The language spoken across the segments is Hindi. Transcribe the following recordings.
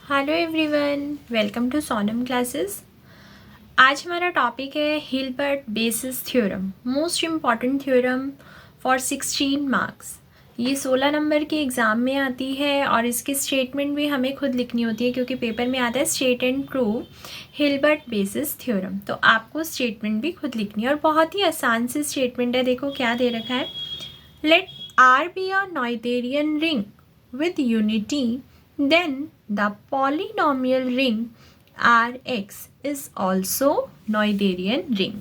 Hello everyone, welcome to Sonam classes. आज हमारा टॉपिक है Hilbert basis theorem, most important theorem for 16 marks. ये 16 नंबर के एग्ज़ाम में आती है और इसकी स्टेटमेंट भी हमें खुद लिखनी होती है क्योंकि पेपर में आता है state and prove Hilbert basis theorem. तो आपको स्टेटमेंट भी खुद लिखनी है और बहुत ही आसान सी स्टेटमेंट है। देखो क्या दे रखा है, let R be a Noetherian ring with unity, then the polynomial ring Rx is also Noetherian ring।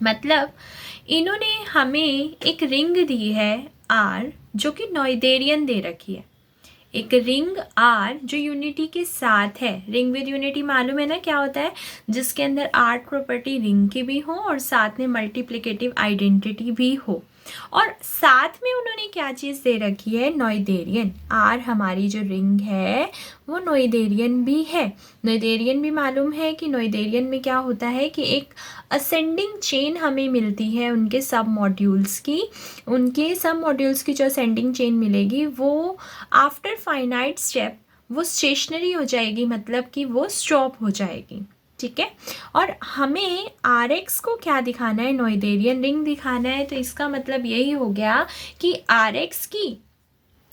मतलब इन्होंने हमें एक रिंग दी है R जो कि नोएथेरियन दे रखी है। एक रिंग R जो यूनिटी के साथ है। रिंग विद यूनिटी मालूम है ना क्या होता है, जिसके अंदर आर्ट प्रॉपर्टी रिंग की भी हो और साथ में मल्टीप्लिकेटिव आइडेंटिटी भी हो। और साथ में उन्होंने क्या चीज़ दे रखी है, नोएथेरियन। R हमारी जो रिंग है वो नोएथेरियन भी है। नोएथेरियन भी मालूम है कि नोएथेरियन में क्या होता है कि एक असेंडिंग चेन हमें मिलती है उनके सब मॉड्यूल्स की। जो असेंडिंग चेन मिलेगी वो आफ्टर फाइनाइट स्टेप वो स्टेशनरी हो जाएगी, मतलब कि वो स्टॉप हो जाएगी। ठीक है, और हमें Rx को क्या दिखाना है, नोएथेरियन रिंग दिखाना है। तो इसका मतलब यही हो गया कि Rx की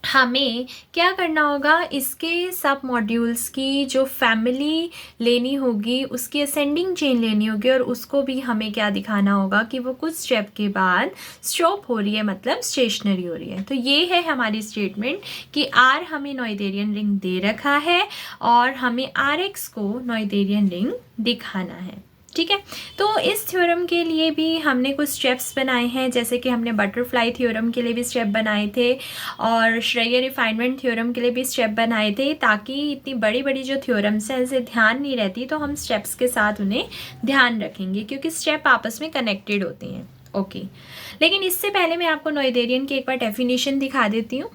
हमें क्या करना होगा, इसके सब मॉड्यूल्स की जो फैमिली लेनी होगी, उसकी असेंडिंग चेन लेनी होगी और उसको भी हमें क्या दिखाना होगा कि वो कुछ स्टेप के बाद स्टॉप हो रही है, मतलब स्टेशनरी हो रही है। तो ये है हमारी स्टेटमेंट कि R हमें नोएथेरियन रिंग दे रखा है और हमें Rx को नोएथेरियन रिंग दिखाना है। ठीक है, तो इस थ्योरम के लिए भी हमने कुछ स्टेप्स बनाए हैं, जैसे कि हमने बटरफ्लाई थ्योरम के लिए भी स्टेप बनाए थे और श्रेयर रिफाइनमेंट थ्योरम के लिए भी स्टेप बनाए थे, ताकि इतनी बड़ी बड़ी जो थ्योरम्स हैं इसे ध्यान नहीं रहती तो हम स्टेप्स के साथ उन्हें ध्यान रखेंगे क्योंकि स्टेप आपस में कनेक्टेड होते हैं। ओके, लेकिन इससे पहले मैं आपको नोएथेरियन की एक बार डेफिनेशन दिखा देती हूँ।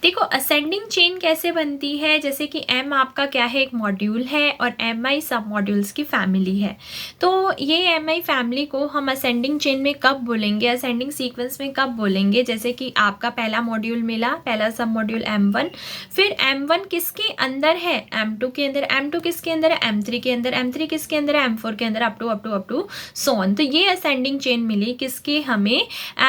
देखो असेंडिंग चेन कैसे बनती है, जैसे कि M आपका क्या है, एक मॉड्यूल है और Mi सब मॉड्यूल्स की फैमिली है। तो ये Mi फैमिली को हम असेंडिंग चेन में कब बोलेंगे, असेंडिंग सीक्वेंस में कब बोलेंगे, जैसे कि आपका पहला मॉड्यूल मिला, पहला सब मॉड्यूल M1, फिर M1 किसके अंदर है, M2 के अंदर, M2 किसके अंदर है, M3 के अंदर, M3 किसके अंदर है, M4 के अंदर, अप टू सो ऑन। तो ये असेंडिंग चेन मिली किसके, हमें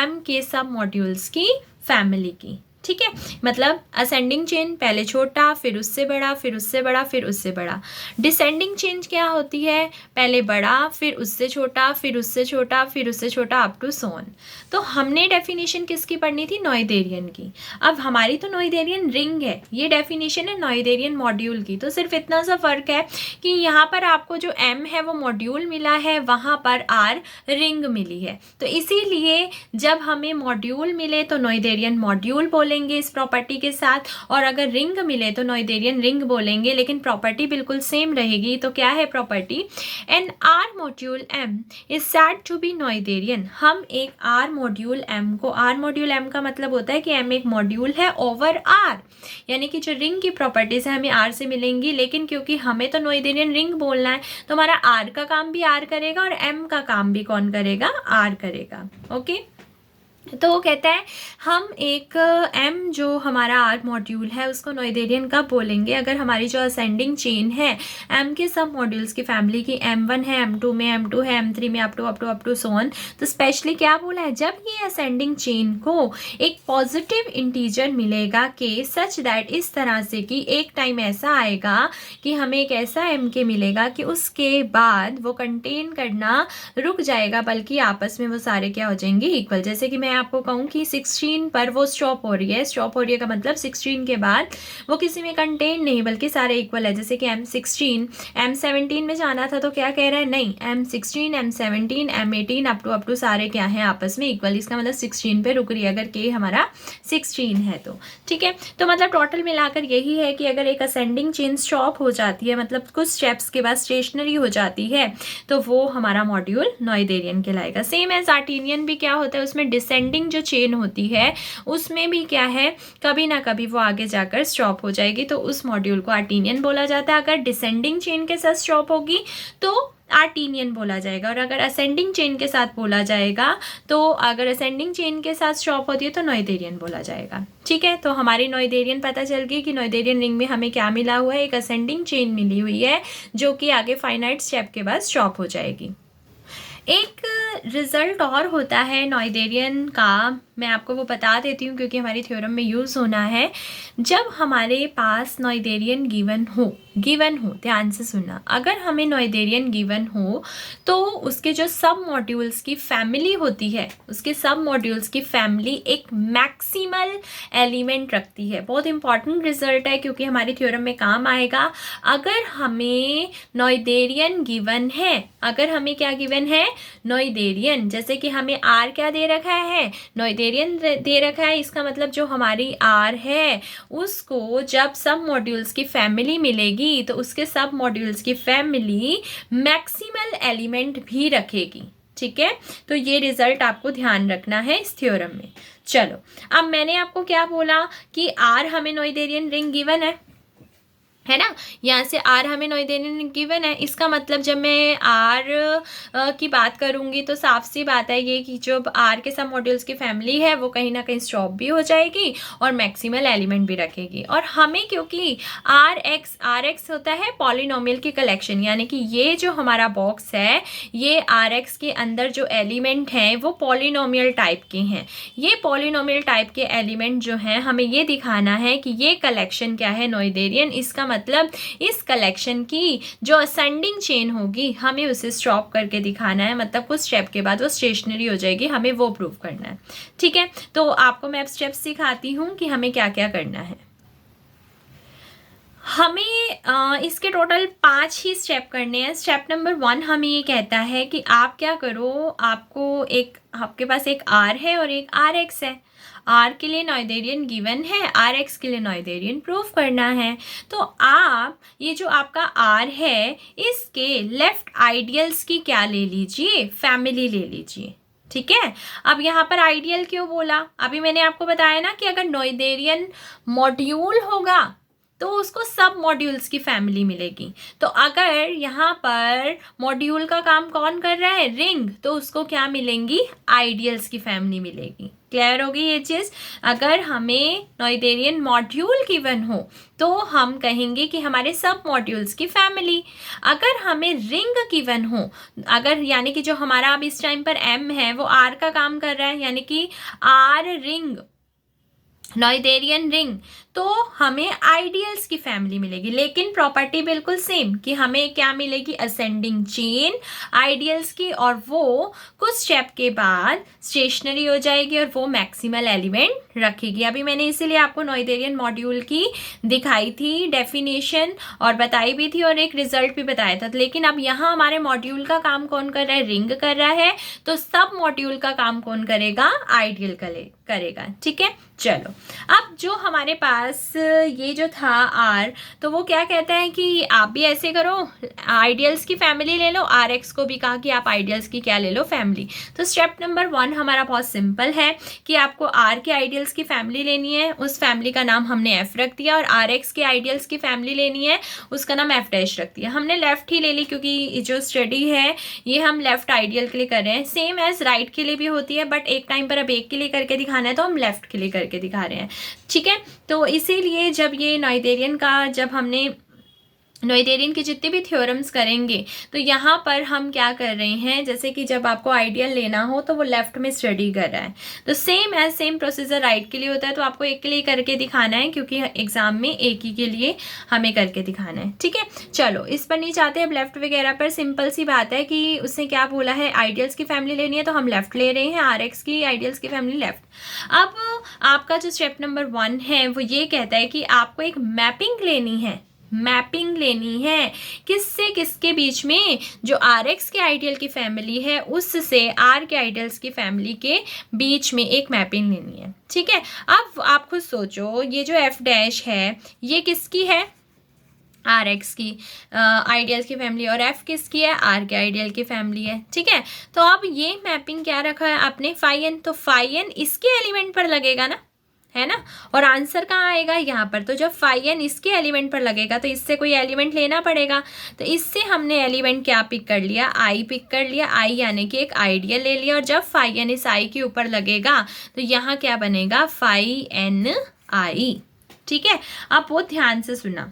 M के सब मॉड्यूल्स की फैमिली की। ठीक है, मतलब असेंडिंग चेन पहले छोटा, फिर उससे बड़ा, फिर उससे बड़ा, फिर उससे बड़ा। डिसेंडिंग चेन क्या होती है, पहले बड़ा, फिर उससे छोटा, फिर उससे छोटा, फिर उससे छोटा, अप टू सो ऑन। तो हमने डेफिनेशन किसकी पढ़नी थी, नोएथेरियन की। अब हमारी तो नोएथेरियन रिंग है, ये डेफिनेशन है नोएथेरियन मॉड्यूल की। तो सिर्फ इतना सा फर्क है कि यहाँ पर आपको जो M है वो मॉड्यूल मिला है, वहाँ पर R रिंग मिली है। तो इसीलिए जब हमें मॉड्यूल मिले तो नोएथेरियन मॉड्यूल बोलेंगे इस प्रॉपर्टी के साथ, और अगर रिंग मिले तो नोएथेरियन रिंग बोलेंगे, लेकिन प्रॉपर्टी बिल्कुल सेम रहेगी। तो क्या है property, an R module M is said to be Noetherian. हम एक R मॉड्यूल M को, R मॉड्यूल M का मतलब होता है कि M एक मॉड्यूल है ओवर R, यानी कि जो रिंग की प्रॉपर्टीज है हमें R से मिलेंगी, लेकिन क्योंकि हमें तो नोएथेरियन रिंग बोलना है तो हमारा R का काम भी R करेगा और M का काम भी कौन करेगा, R करेगा। ओके, तो वो कहता है हम एक M जो हमारा R मॉड्यूल है उसको नोएथेरियन कब बोलेंगे, अगर हमारी जो असेंडिंग चेन है M के सब मॉड्यूल्स की फैमिली की, M1 है, M2 में, M2 है, M3 में, अप टू सो ऑन। तो स्पेशली क्या बोला है, जब ये असेंडिंग चेन को एक पॉजिटिव इंटीजर मिलेगा के सच दैट, इस तरह से कि एक टाइम ऐसा आएगा कि हमें एक ऐसा M के मिलेगा कि उसके बाद वो कंटेन करना रुक जाएगा, बल्कि आपस में वो सारे क्या हो जाएंगे, इक्वल। जैसे कि मैं आपको कहूँ कि 16 पर वो स्टॉप हो रही है, स्टॉप हो रही है का मतलब 16 के बाद वो किसी में कंटेन नहीं बल्कि सारे इक्वल है। जैसे कि M16 M17 में जाना था तो क्या कह रहा है, नहीं, M16 M17 M18 up to सारे क्या है आपस में इक्वल। इसका मतलब 16 पे रुक रही है अगर के हमारा 16 है तो। ठीक है, तो मतलब टोटल मिलाकर यही है कि अगर एक असेंडिंग चेन स्टॉप हो जाती है, मतलब कुछ स्टेप्स के बाद स्टेशनरी हो जाती है, तो वो हमारा मॉड्यूल नोएथेरियन कहलाएगा। सेम एज आर्टेनियन भी क्या होता है, उसमें डिसेंडिंग जो चेन होती है उसमें भी क्या है, कभी ना कभी वो आगे जाकर स्टॉप हो जाएगी, तो उस मॉड्यूल को आर्टेनियन बोला जाता है। अगर डिसेंडिंग चेन के साथ स्टॉप होगी तो आर्टीनियन बोला जाएगा। और अगर असेंडिंग चेन के साथ बोला जाएगा, तो अगर असेंडिंग चेन के साथ स्टॉप होती है तो नोएथेरियन बोला जाएगा। ठीक है, तो हमारी नोएथेरियन पता चल गई कि नोएथेरियन रिंग में हमें क्या मिला हुआ है, एक असेंडिंग चेन मिली हुई है जो कि आगे फाइनाइट स्टेप के बाद स्टॉप हो जाएगी। एक रिजल्ट और होता है नोएथेरियन का, मैं आपको वो बता देती हूँ क्योंकि हमारी थ्योरम में यूज़ होना है। जब हमारे पास नोएथेरियन गिवन हो, ध्यान से सुनना, अगर हमें नोएथेरियन गिवन हो तो उसके जो सब मॉड्यूल्स की फैमिली होती है, उसके सब मॉड्यूल्स की फैमिली एक मैक्सिमल एलिमेंट रखती है। बहुत इंपॉर्टेंट रिजल्ट है क्योंकि हमारी थ्योरम में काम आएगा। अगर हमें नोएथेरियन गिवन है, अगर हमें क्या गिवन है, नोएथेरियन, जैसे कि हमें आर क्या दे रखा है, नोएथेरियन दे रखा है, इसका मतलब जो हमारी आर है उसको जब सब मॉड्यूल्स की फैमिली मिलेगी तो उसके सब मॉड्यूल्स की फैमिली मैक्सिमल एलिमेंट भी रखेगी। ठीक है, तो ये रिजल्ट आपको ध्यान रखना है इस थ्योरम में। चलो, अब मैंने आपको क्या बोला कि आर हमें नोएथेरियन रिंग गिवन है ना, यहाँ से आर हमें नोएथेरियन गिवन है। इसका मतलब जब मैं आर की बात करूँगी तो साफ सी बात है ये कि जो आर के सब मॉड्यूल्स की फैमिली है वो कहीं ना कहीं स्टॉप भी हो जाएगी और मैक्सिमल एलिमेंट भी रखेगी। और हमें क्योंकि आर एक्स होता है पॉलिनोमियल की कलेक्शन, यानी कि ये जो हमारा बॉक्स है, ये आर एक्स के अंदर जो एलिमेंट हैं वो पॉलिनोमियल टाइप के हैं। ये पॉलिनोमियल टाइप के एलिमेंट जो हैं हमें ये दिखाना है कि ये कलेक्शन क्या है, नोएथेरियन। इसका मतलब इस कलेक्शन की जो असेंडिंग चेन होगी हमें उसे स्टॉप करके दिखाना है, मतलब कुछ स्टेप के बाद वो स्टेशनरी हो जाएगी, हमें वो प्रूव करना है। ठीक है, तो आपको मैं अब स्टेप्स सिखाती हूँ कि हमें क्या क्या करना है। हमें इसके टोटल 5 ही स्टेप करने हैं। स्टेप नंबर 1 हमें ये कहता है कि आप क्या करो, आपके पास एक आर है और एक आर एक्स है। आर के लिए नोएथेरियन गिवन है, आर एक्स के लिए नोएथेरियन प्रूफ करना है। तो आप ये जो आपका आर है इसके लेफ्ट आइडियल्स की क्या ले लीजिए, फैमिली ले लीजिए। ठीक है, अब यहाँ पर आइडियल क्यों बोला, अभी मैंने आपको बताया ना कि अगर नोएथेरियन मॉड्यूल होगा तो उसको सब मॉड्यूल्स की फैमिली मिलेगी। तो अगर यहाँ पर मॉड्यूल का काम कौन कर रहा है, रिंग, तो उसको क्या मिलेंगी, आइडियल्स की फैमिली मिलेगी। क्लियर होगी ये चीज़। अगर हमें नोएथेरियन मॉड्यूल गिवन हो तो हम कहेंगे कि हमारे सब मॉड्यूल्स की फैमिली। अगर हमें रिंग गिवन हो, अगर यानी कि जो हमारा अब इस टाइम पर एम है वो आर का काम कर रहा है, यानी कि आर रिंग, नोएथेरियन रिंग, तो हमें आइडियल्स की फैमिली मिलेगी। लेकिन प्रॉपर्टी बिल्कुल सेम कि हमें क्या मिलेगी, असेंडिंग चेन आइडियल्स की, और वो कुछ स्टेप के बाद स्टेशनरी हो जाएगी और वो मैक्सिमल एलिमेंट रखेगी। अभी मैंने इसीलिए आपको नोएथेरियन मॉड्यूल की दिखाई थी डेफिनेशन और बताई भी थी और एक रिजल्ट भी बताया था। लेकिन अब यहाँ हमारे मॉड्यूल का काम कौन कर रहा है, रिंग कर रहा है, तो सब मॉड्यूल का काम कौन करेगा, आइडियल करेगा। ठीक है, चलो, अब जो हमारे पास ये जो था आर, तो वो क्या कहता है कि आप भी ऐसे करो, आइडियल्स की फैमिली ले लो। आर एक्स को भी कहा कि आप आइडियल्स की क्या ले लो, फैमिली। तो स्टेप नंबर 1 हमारा बहुत सिंपल है कि आपको आर के आइडियल्स की फैमिली लेनी है, उस फैमिली का नाम हमने एफ रख दिया, और आर एक्स के आइडियल्स की फैमिली लेनी है, उसका नाम एफ डैश रख दिया। हमने लेफ्ट ही ले ली क्योंकि जो स्टडी है ये हम लेफ्ट आइडियल के लिए कर रहे हैं, सेम एज राइट के लिए भी होती है, बट एक टाइम पर अब एक के लिए करके दिखाना है तो हम लेफ्ट के लिए करके दिखा रहे हैं। ठीक है, तो इसीलिए जब ये नोएथेरियन का, जब हमने नोएथेरियन के जितने भी थ्योरम्स करेंगे तो यहाँ पर हम क्या कर रहे हैं, जैसे कि जब आपको आइडियल लेना हो तो वो लेफ्ट में स्टडी कर रहा है, तो सेम प्रोसीजर राइट के लिए होता है। तो आपको एक के लिए करके दिखाना है क्योंकि एग्जाम में एक ही के लिए हमें करके दिखाना है। ठीक है, चलो इस पर नहीं चाहते अब लेफ्ट वगैरह पर। सिंपल सी बात है कि उसने क्या बोला है, आइडियल्स की फैमिली लेनी है तो हम लेफ्ट ले रहे हैं, आर एक्स की आइडियल्स की फैमिली लेफ्ट। अब आपका जो स्टेप नंबर 1 है वो ये कहता है कि आपको एक मैपिंग लेनी है, किससे किसके बीच में, जो आर एक्स के आइडियल की फैमिली है उससे आर के आइडियल्स की फैमिली के बीच में एक मैपिंग लेनी है। ठीक है, अब आप खुद सोचो, ये जो एफ डैश है ये किसकी है, आर एक्स की आइडियल की फैमिली, और एफ किसकी है, आर के आइडियल की फैमिली है। ठीक है, तो अब ये मैपिंग क्या रखा है आपने, फाई एन, तो फाई एन इसके एलिमेंट पर लगेगा ना, है ना। और आंसर कहाँ आएगा, यहाँ पर। तो जब फाई एन इसके एलिमेंट पर लगेगा तो इससे कोई एलिमेंट लेना पड़ेगा। तो इससे हमने एलिमेंट क्या पिक कर लिया, आई पिक कर लिया, आई यानी कि एक आइडियल ले लिया। और जब फाई एन इस आई के ऊपर लगेगा तो यहाँ क्या बनेगा, फाई एन आई। ठीक है, आप बहुत ध्यान से सुनना।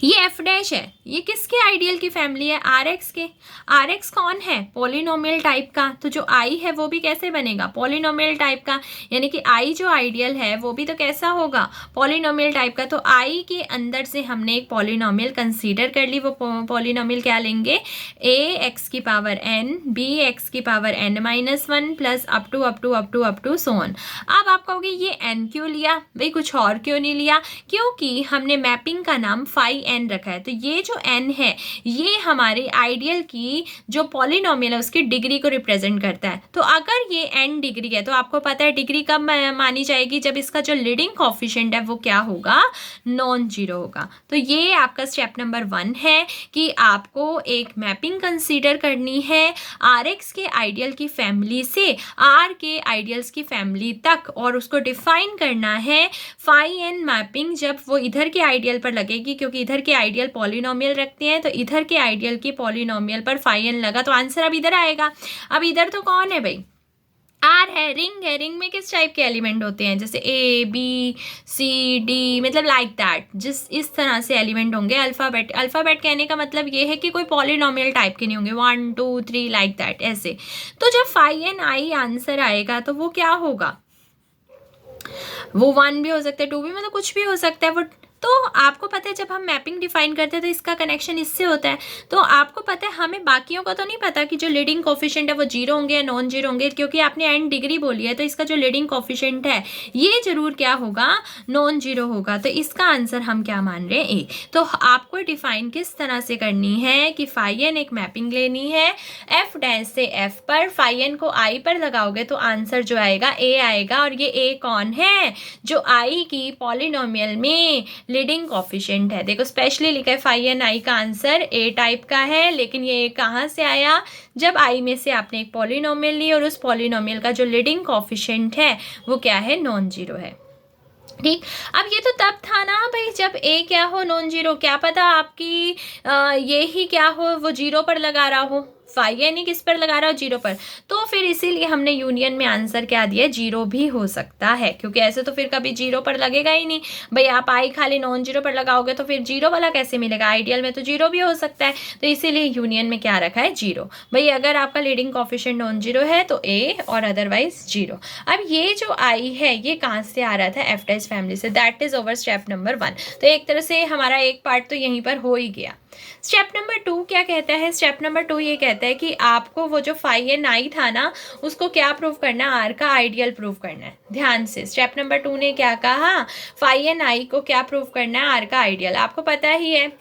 ये एफ डैश है, ये किसके आइडियल की फैमिली है, आर एक्स के। आर एक्स कौन है, पॉलिनोमियल टाइप का। तो जो आई है वो भी कैसे बनेगा, पॉलिनोमियल टाइप का। यानी कि आई जो आइडियल है वो भी तो कैसा होगा, पॉलिनोमियल टाइप का। तो आई के अंदर से हमने एक पॉलिनोमियल कंसीडर कर ली। वो पॉलिनोमियल क्या लेंगे, ए एक्स की पावर एन, बी एक्स की power N minus one plus up to up to up to up to so on. अब आप कहोगे ये एन क्यों लिया भाई, कुछ और क्यों नहीं लिया, क्योंकि हमने मैपिंग का नाम फाई एन रखा है। तो ये जो एन है ये हमारे आइडियल की जो पॉलिनोमियल है उसकी डिग्री को रिप्रेजेंट करता है। तो अगर ये एन डिग्री है तो आपको पता है डिग्री कब मानी जाएगी, जब इसका जो लीडिंग कोफिशिएंट है वो क्या होगा, नॉन जीरो होगा। तो ये आपका स्टेप नंबर 1 है कि आपको एक मैपिंग कंसीडर करनी है आर एक्स के आइडियल की फैमिली से आर के आइडियल्स की फैमिली तक, और उसको डिफाइन करना है फाई एन मैपिंग जब वो इधर के आइडियल पर लगेगी, क्योंकि इधर के आइडियल पॉलिनोमियल रखते हैं। तो इधर के आइडियल की पॉलिनोमियल पर फाई एन लगा तो आंसर अब इधर आएगा। अब इधर तो कौन है भाई, आर है, रिंग है। रिंग में किस टाइप के एलिमेंट होते हैं, जैसे ए बी सी डी, मतलब लाइक दैट, जिस इस तरह से एलिमेंट होंगे। अल्फ़ाबेट, अल्फ़ाबेट कहने का मतलब ये है कि कोई पॉलिनोमियल टाइप के नहीं होंगे, 1 2 3 लाइक दैट ऐसे। तो जब फाई एन आई आंसर आएगा तो वो क्या होगा, वो 1 भी हो सकता है, 2 भी, मतलब कुछ भी हो सकता है वो। तो आपको पता है जब हम मैपिंग डिफाइन करते हैं तो इसका कनेक्शन इससे होता है। तो आपको पता है, हमें बाकियों का तो नहीं पता कि जो लीडिंग कोफिशिएंट है वो जीरो होंगे या नॉन जीरो होंगे, क्योंकि आपने एन डिग्री बोली है। तो इसका जो लीडिंग कोफिशिएंट है ये जरूर क्या होगा, नॉन जीरो होगा। तो इसका आंसर हम क्या मान रहे हैं, ए। तो आपको डिफाइन किस तरह से करनी है कि फाई एन एक मैपिंग लेनी है एफ डैश से एफ पर, फाई एन को आई पर लगाओगे तो आंसर जो आएगा ए आएगा। और ये ए कौन है, जो आई की पॉलिनोमियल में लीडिंग कोफिशिएंट है। देखो स्पेशली लिखा है फाई एन आई का आंसर ए टाइप का है, लेकिन ये कहाँ से आया, जब आई में से आपने एक पॉलिनोमियल ली और उस पॉलिनोमियल का जो लीडिंग कोफिशिएंट है वो क्या है, नॉन जीरो है। ठीक, अब ये तो तब था ना भाई जब ए क्या हो, नॉन जीरो। क्या पता आपकी ये ही क्या हो, वो जीरो पर लगा रहा हो, फाई एन ही किस पर लगा रहा हो, जीरो पर। तो फिर इसीलिए हमने यूनियन में आंसर क्या दिया, जीरो भी हो सकता है, क्योंकि ऐसे तो फिर कभी जीरो पर लगेगा ही नहीं भाई। आप आई खाली नॉन जीरो पर लगाओगे तो फिर जीरो वाला कैसे मिलेगा, आइडियल में तो जीरो भी हो सकता है। तो इसीलिए यूनियन में क्या रखा है, जीरो। भाई अगर आपका लीडिंग कोफिशिएंट नॉन जीरो है तो ए और अदरवाइज जीरो। अब ये जो आई है ये कहाँ से आ रहा था, एफ डैश फैमिली से। That is over step number 1। तो एक तरह से हमारा एक पार्ट तो यहीं पर हो ही गया। स्टेप नंबर 2 क्या कहता है, स्टेप नंबर 2 ये कहता है कि आपको वो जो फाई एन आई था ना उसको क्या प्रूव करना है, आर का आइडियल प्रूव करना है। ध्यान से, स्टेप नंबर 2 ने क्या कहा, फाई एन आई को क्या प्रूव करना है, आर का आइडियल। आपको पता ही है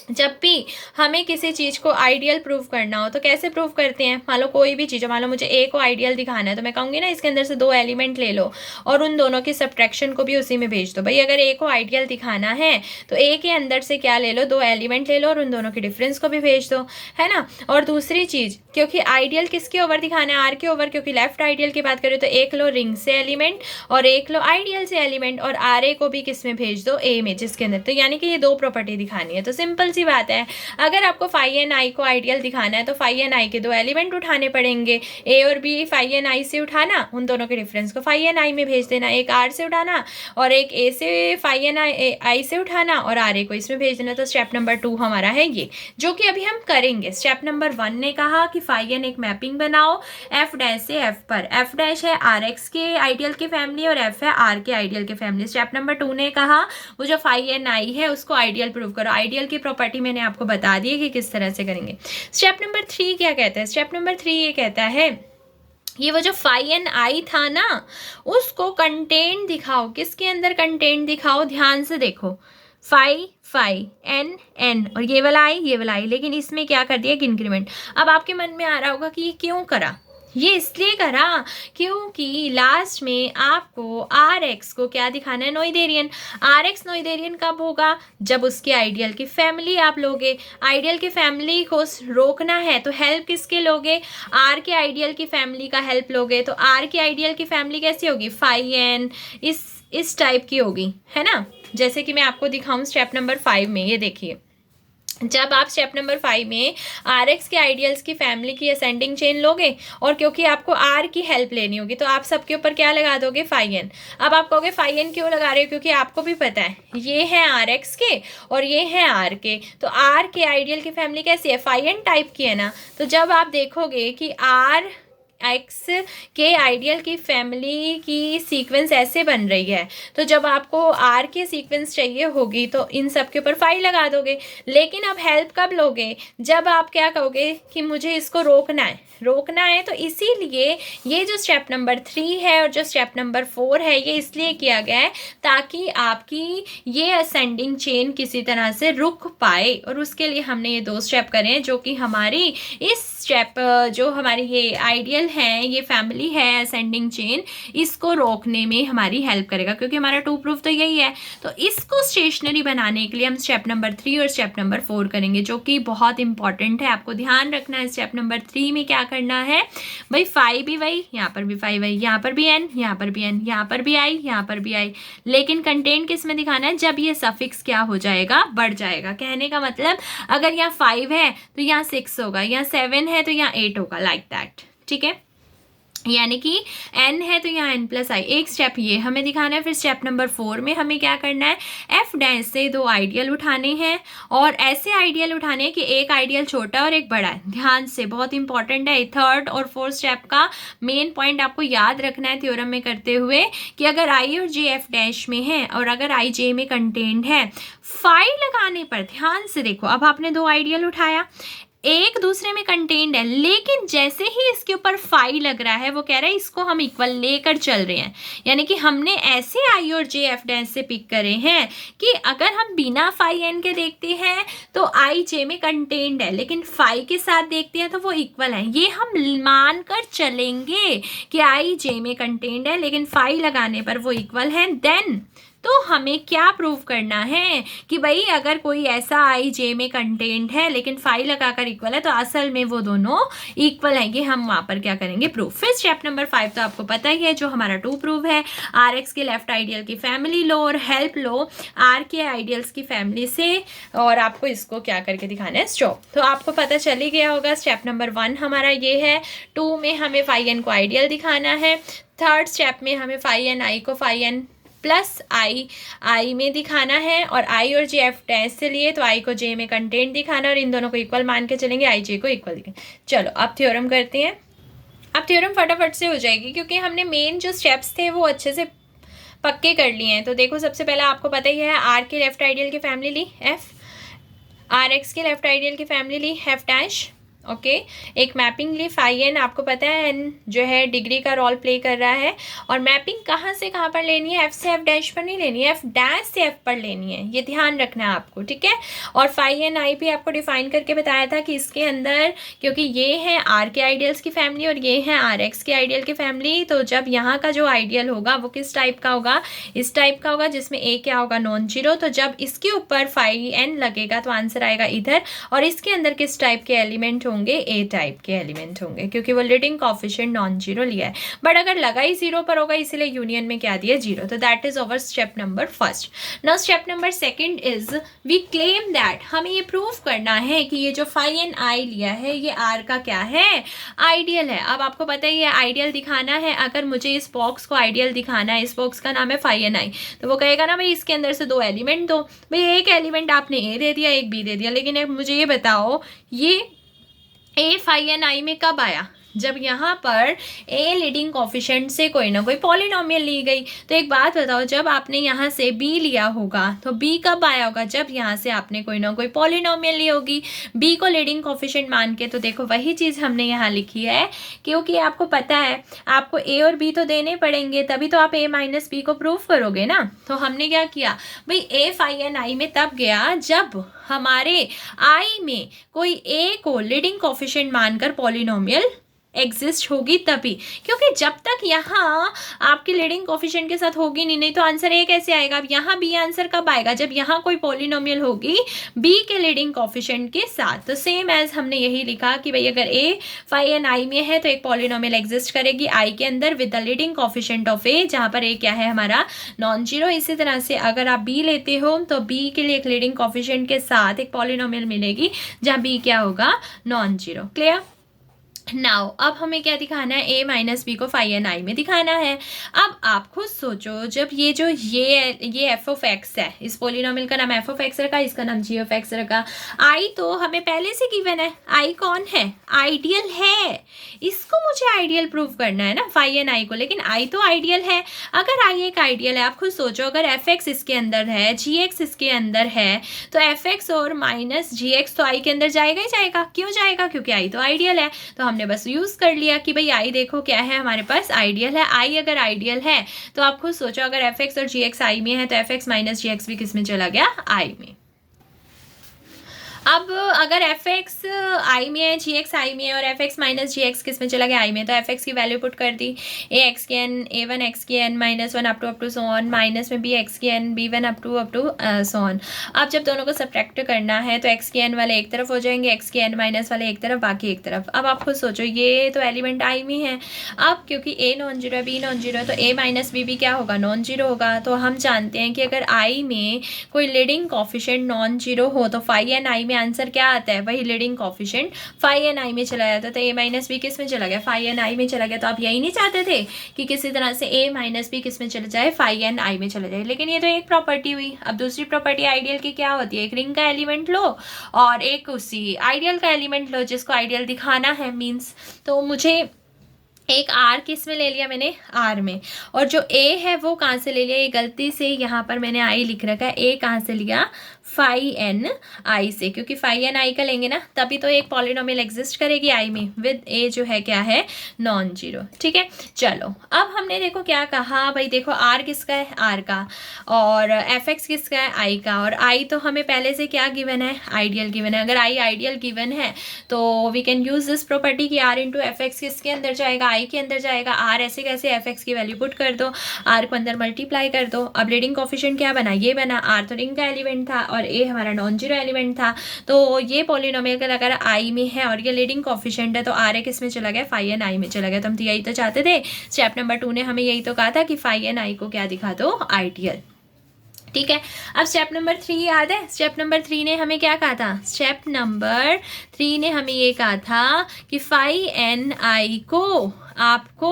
जब भी हमें किसी चीज़ को आइडियल प्रूव करना हो तो कैसे प्रूव करते हैं। मान लो कोई भी चीज़, मान लो मुझे ए को आइडियल दिखाना है तो मैं कहूँगी ना इसके अंदर से 2 एलिमेंट ले लो और उन दोनों की सब्ट्रैक्शन को भी उसी में भेज दो। भाई अगर ए को आइडियल दिखाना है तो ए के अंदर से क्या ले लो, 2 एलिमेंट ले लो और उन दोनों की डिफरेंस को भी भेज दो, है ना। और दूसरी चीज़, क्योंकि आइडियल किसके ओवर दिखाना है, आर के ओवर, क्योंकि लेफ्ट आइडियल की बात करें तो एक लो रिंग से एलिमेंट और एक लो आइडियल से एलिमेंट, और आर ए को भी किस में भेज दो, ए में, जिसके अंदर। तो यानी कि ये 2 प्रॉपर्टी दिखानी है। तो सिंपल सी बात है, अगर आपको फाई एन आई को आइडियल दिखाना है तो फाई एन आई के 2 एलिमेंट उठाने पड़ेंगे, ए और बी फाई एन आई से उठाना, उन दोनों के डिफरेंस को फाई एन आई में भेज देना, एक आर से उठाना और एक ए से फाई एन आई से उठाना और आर ए को इसमें भेज देना। तो स्टेप नंबर 2 हमारा है ये, जो कि अभी हम करेंगे। स्टेप नंबर 1 ने कहा कि फाई एन एक मैपिंग बनाओ एफ डैश से एफ पर। एफ डैश है आर एक्स के आइडियल की फैमिली और एफ है आर के आइडियल की फैमिली। स्टेप नंबर 2 ने कहा वो जो फाई एन आई है उसको आइडियल प्रूव करो। आइडियल की प्रॉपर्टी मैंने आपको बता दी है कि किस तरह से करेंगे। स्टेप नंबर 3 क्या कहता है, स्टेप नंबर 3 ये कहता है ये वो जो फाई एन आई था ना उसको कंटेंट दिखाओ। किसके अंदर कंटेंट दिखाओ, ध्यान से देखो, फाई एन एन और ये वाला आई, लेकिन इसमें क्या कर दिया, इंक्रीमेंट। अब आपके मन में आ रहा होगा कि ये क्यों करा, ये इसलिए करा क्योंकि लास्ट में आपको आर एक्स को क्या दिखाना है, नोइथेरियन। आर एक्स नोइथेरियन कब होगा, जब उसके आइडियल की फैमिली आप लोगे। आइडियल की फैमिली को रोकना है तो हेल्प किसके लोगे, आर के आइडियल की फैमिली का हेल्प लोगे। तो आर के आइडियल की फैमिली कैसी होगी, फाई एन, इस टाइप की होगी, है ना। जैसे कि मैं आपको दिखाऊं स्टेप नंबर 5 में, ये देखिए, जब आप स्टेप नंबर 5 में आर एक्स के आइडियल्स की फैमिली की असेंडिंग चेन लोगे और क्योंकि आपको आर की हेल्प लेनी होगी तो आप सबके ऊपर क्या लगा दोगे, फाई एन। अब आप कहोगे फाई एन क्यों लगा रहे हो, क्योंकि आपको भी पता है ये है आर एक्स के और ये है आर के, तो आर के आइडियल की फैमिली कैसी है, फाई एन टाइप की है ना। तो जब आप देखोगे कि आर एक्स के आइडियल की फैमिली की सीक्वेंस ऐसे बन रही है, तो जब आपको आर के सीक्वेंस चाहिए होगी तो इन सब के ऊपर फाई लगा दोगे। लेकिन अब हेल्प कब लोगे, जब आप क्या कहोगे कि मुझे इसको रोकना है। तो इसीलिए ये जो स्टेप नंबर 3 है और जो स्टेप नंबर 4 है, ये इसलिए किया गया है ताकि आपकी ये असेंडिंग चेन किसी तरह से रुक पाए। और उसके लिए हमने ये 2 स्टेप करे हैं, जो कि हमारी इस स्टेप, जो हमारी ये आइडियल है, ये फैमिली है असेंडिंग चेन, इसको रोकने में हमारी हेल्प करेगा, क्योंकि हमारा 2 प्रूफ तो यही है। तो इसको स्टेशनरी बनाने के लिए हम स्टेप नंबर 3 और स्टेप नंबर 4 करेंगे, जो कि बहुत इंपॉर्टेंट है। आपको ध्यान रखना है स्टेप नंबर 3 में क्या करना है भाई, फाई भी वही, यहाँ पर भी फाई वही, यहाँ पर भी एन, यहाँ पर भी एन, यहाँ पर भी आई, यहाँ पर भी आई। लेकिन कंटेंट किस में दिखाना है, जब ये सफिक्स क्या हो जाएगा, बढ़ जाएगा। कहने का मतलब अगर यहाँ 5 है तो यहाँ 6 होगा, यहाँ 7 है तो यहाँ 8 होगा, लाइक दैट, ठीक है। यानी कि n है तो यहाँ n+i। एक स्टेप ये हमें दिखाना है। फिर स्टेप नंबर 4 में हमें क्या करना है, f डैश से 2 आइडियल उठाने हैं और ऐसे आइडियल उठाने हैं कि एक आइडियल छोटा और एक बड़ा है। ध्यान से, बहुत इंपॉर्टेंट है। 3rd और 4th स्टेप का मेन पॉइंट आपको याद रखना है थ्योरम में करते हुए कि अगर i और j f डैश में है और अगर i j में कंटेन्ड है, फाई लगाने पर ध्यान से देखो, अब आपने 2 आइडियल उठाया, एक दूसरे में कंटेन्ड है, लेकिन जैसे ही इसके ऊपर फाई लग रहा है वो कह रहा है इसको हम इक्वल लेकर चल रहे हैं। यानी कि हमने ऐसे आई और जे एफ डैश से पिक करे हैं कि अगर हम बिना फाई एन के देखते हैं तो आई जे में कंटेन्ड है, लेकिन फाई के साथ देखते हैं तो वो इक्वल है। ये हम मान कर चलेंगे कि आई जे में कंटेन्ड है लेकिन फाई लगाने पर वो इक्वल है। देन तो हमें क्या प्रूव करना है कि भाई अगर कोई ऐसा आई जे में कंटेंट है लेकिन फाई लगाकर इक्वल है तो असल में वो दोनों इक्वल है। कि हम वहाँ पर क्या करेंगे, प्रूफ। फिर स्टेप नंबर 5 तो आपको पता ही है, जो हमारा 2 प्रूफ है। आर एक्स के लेफ्ट आइडियल की फैमिली लो और हेल्प लो आर के आइडियल्स की फैमिली से, और आपको इसको क्या करके दिखाना है, स्टॉप। तो आपको पता चल ही गया होगा स्टेप नंबर 1 हमारा ये है। 2 में हमें फाई एन को आइडियल दिखाना है। 3rd स्टेप में हमें फाई एन आई को फाई एन प्लस आई में दिखाना है, और आई और जे एफ डैश से लिए तो आई को जे में कंटेंट दिखाना और इन दोनों को इक्वल मान के चलेंगे, आई जे को इक्वल दिखाएंगे। चलो अब थ्योरम करते हैं। अब थ्योरम फटाफट से हो जाएगी क्योंकि हमने मेन जो स्टेप्स थे वो अच्छे से पक्के कर लिए हैं। तो देखो, सबसे पहले आपको पता ही है, आर के लेफ्ट आइडियल की फैमिली ली एफ, आर एक्स के लेफ्ट आइडियल की फैमिली ली एफ डैश, ओके। एक मैपिंग ली फाई एन, आपको पता है एन जो है डिग्री का रोल प्ले कर रहा है, और मैपिंग कहाँ से कहाँ पर लेनी है, एफ से एफ डैश पर नहीं लेनी है, एफ डैश से एफ पर लेनी है, ये ध्यान रखना है आपको, ठीक है। और फाई एन आई भी आपको डिफाइन करके बताया था कि इसके अंदर, क्योंकि ये है आर के आइडियल्स की फैमिली और ये है आर एक्स के आइडियल की फैमिली, तो जब यहाँ का जो आइडियल होगा वो किस टाइप का होगा, इस टाइप का होगा जिसमें ए क्या होगा, नॉन जीरो। तो जब इसके ऊपर फाई एन लगेगा तो आंसर आएगा इधर, और इसके अंदर किस टाइप के एलिमेंट होंगे, ए टाइप के एलिमेंट होंगे, क्योंकि वो लीडिंग कोएफिशिएंट नॉन जीरो लिया है। बट अगर लगा ही 0 पर होगा इसलिए यूनियन में क्या दिया, 0। तो that is over step number 1st। Now step number 2 is we claim that, हमें ये प्रूफ करना है कि ये जो फाई एन आई लिया है ये आर का क्या है, आइडियल है। अब आपको पता ही है आइडियल दिखाना है, अगर मुझे इस बॉक्स को आइडियल दिखाना है, इस बॉक्स का नाम है फाई एन आई, तो वो कहेगा ना भाई इसके अंदर से 2 एलिमेंट दो। भाई एक एलिमेंट आपने ए दे दिया, एक बी दे दिया, लेकिन अब मुझे ये बताओ ये ए फाई एन आई में कब आया, जब यहाँ पर ए लीडिंग कोएफिशिएंट से कोई ना कोई पॉलिनोमियल ली गई। तो एक बात बताओ, जब आपने यहाँ से बी लिया होगा तो बी कब आया होगा, जब यहाँ से आपने कोई ना कोई पॉलिनोमियल ली होगी बी को लीडिंग कोएफिशिएंट मान के। तो देखो वही चीज़ हमने यहाँ लिखी है, क्योंकि आपको पता है आपको ए और बी तो देने पड़ेंगे, तभी तो आप ए माइनस बी को प्रूफ करोगे ना। तो हमने क्या किया भाई, ए फाई एन आई में तब गया जब हमारे आई में कोई ए को लीडिंग कोएफिशिएंट मानकर पॉलिनोमियल एग्जिस्ट होगी तभी, क्योंकि जब तक यहाँ आपके लीडिंग कोफिशिएंट के साथ होगी नहीं तो आंसर ए कैसे आएगा। अब यहाँ बी आंसर कब आएगा, जब यहाँ कोई पॉलिनोमियल होगी बी के लीडिंग कोफिशिएंट के साथ। तो सेम एज हमने यही लिखा कि भाई अगर ए फाई एन आई में है तो एक पॉलिनोमियल एग्जिस्ट करेगी आई के अंदर with the leading coefficient of A, जहाँ पर ए क्या है हमारा नॉन जीरो। इसी तरह से अगर आप बी लेते हो तो बी के लिए एक लीडिंग कोफिशिएंट के साथ एक पॉलिनोमियल मिलेगी जहाँ बी क्या होगा नॉन जीरो। क्लियर। नाउ अब हमें क्या दिखाना है, ए माइनस बी को फाई एन आई में दिखाना है। अब आप खुद सोचो, जब ये एफ ऑफ एक्स है, इस पोलिनोमियल का नाम एफ ऑफ एक्स रखा, इसका नाम जी ऑफ एक्स रखा। आई तो हमें पहले से गिवन है, आई कौन है, आइडियल है। इसको मुझे आइडियल प्रूव करना है ना फाई एन आई को, लेकिन आई तो आइडियल है। अगर आई एक आइडियल है, आप खुद सोचो अगर एफ एक्स इसके अंदर है, जी एक्स इसके अंदर है, तो एफ एक्स और माइनस जी एक्स तो आई के अंदर जाएगा ही जाएगा। क्यों जाएगा, क्योंकि आई तो आइडियल है। तो हमने बस यूज कर लिया कि भाई आई देखो क्या है हमारे पास आइडियल है। आई अगर आइडियल है तो आप खुद सोचो अगर एफ एक्स और जी एक्स आई में है तो F X minus G x भी किस में चला गया, आई में। अब अगर एफ एक्स आई में है, जी एक्स आई में है और F X minus G X किस में चला गया, आई में, तो एफ एक्स की वैल्यू पुट कर दी, ए एक्स की एन, ए वन एक्स की N minus one up to so on, minus में बी एक्स की N, B one up to so on. अब जब दोनों को सब्ट्रैक्ट करना है तो एक्स की एन वाले एक तरफ हो जाएंगे, एक्स की एन माइनस वाले एक तरफ, बाकी एक तरफ। अब आप खुद सोचो ये तो एलिमेंट आई में है। अब क्योंकि ए नॉन जीरो है, बी नॉन जीरो है, तो ए माइनस बी भी क्या होगा, नॉन जीरो होगा। तो हम जानते हैं कि अगर आई में कोई लीडिंग कोफिशिएंट नॉन जीरो हो तो फाई एन आई में आंसर क्या आता है, वही लीडिंग कोफिशिएंट फाई एन आई में चला जाता। तो ए माइनस बी किस में चला गया, फाई एन आई में चला गया। तो आप यही नहीं चाहते थे कि किसी तरह से ए माइनस बी किस में चला जाए, फाई एन आई में चला जाए। लेकिन ये तो एक प्रॉपर्टी हुई। अब दूसरी प्रॉपर्टी आइडियल की क्या होती है, एक रिंग का एलिमेंट लो और एक उसी आइडियल का एलिमेंट लो जिसको आइडियल दिखाना है मीन्स। तो मुझे एक आर किस में ले लिया मैंने, आर में, और जो ए है वो कहाँ से ले लिया, ये गलती से यहाँ पर मैंने आई लिख रखा है, ए कहाँ से लिया, फाई एन आई से, क्योंकि फाई एन आई का लेंगे ना तभी तो एक पॉलिनोमियल एग्जिस्ट करेगी आई में विद ए जो है क्या है नॉन जीरो। ठीक है, चलो अब हमने देखो क्या कहा भाई, देखो आर किसका है, आर का, और एफ एक्स किसका है, आई का, और आई तो हमें पहले से क्या गिवन है, आइडियल गिवन है। अगर आई आइडियल गिवन है तो we can use this property कि आर इंटू एफ एक्स किसके अंदर जाएगा, आई के अंदर जाएगा। आर ऐसे कैसे, एफ एक्स की वैल्यू पुट कर दो, आर को अंदर मल्टीप्लाई कर दो। अब लीडिंग कोफिशिएंट क्या बना, ये बना, आर तो रिंग का एलिमेंट था और ए हमारा नॉन जीरो एलिमेंट था। तो ये पॉलिनोमियल अगर आई में है और ये लीडिंग कोफिशिएंट है तो आर ए किस में चला गया, फाई एन आई में चला गया। तो हम तो यही तो चाहते थे। स्टेप नंबर 2 ने हमें यही तो कहा था कि फाई एन आई को क्या दिखा दो, आइडियल। ठीक है, अब स्टेप नंबर 3 याद है, स्टेप नंबर 3 ने हमें क्या कहा था, स्टेप नंबर 3 ने हमें ये कहा था कि फाई एन आई को आपको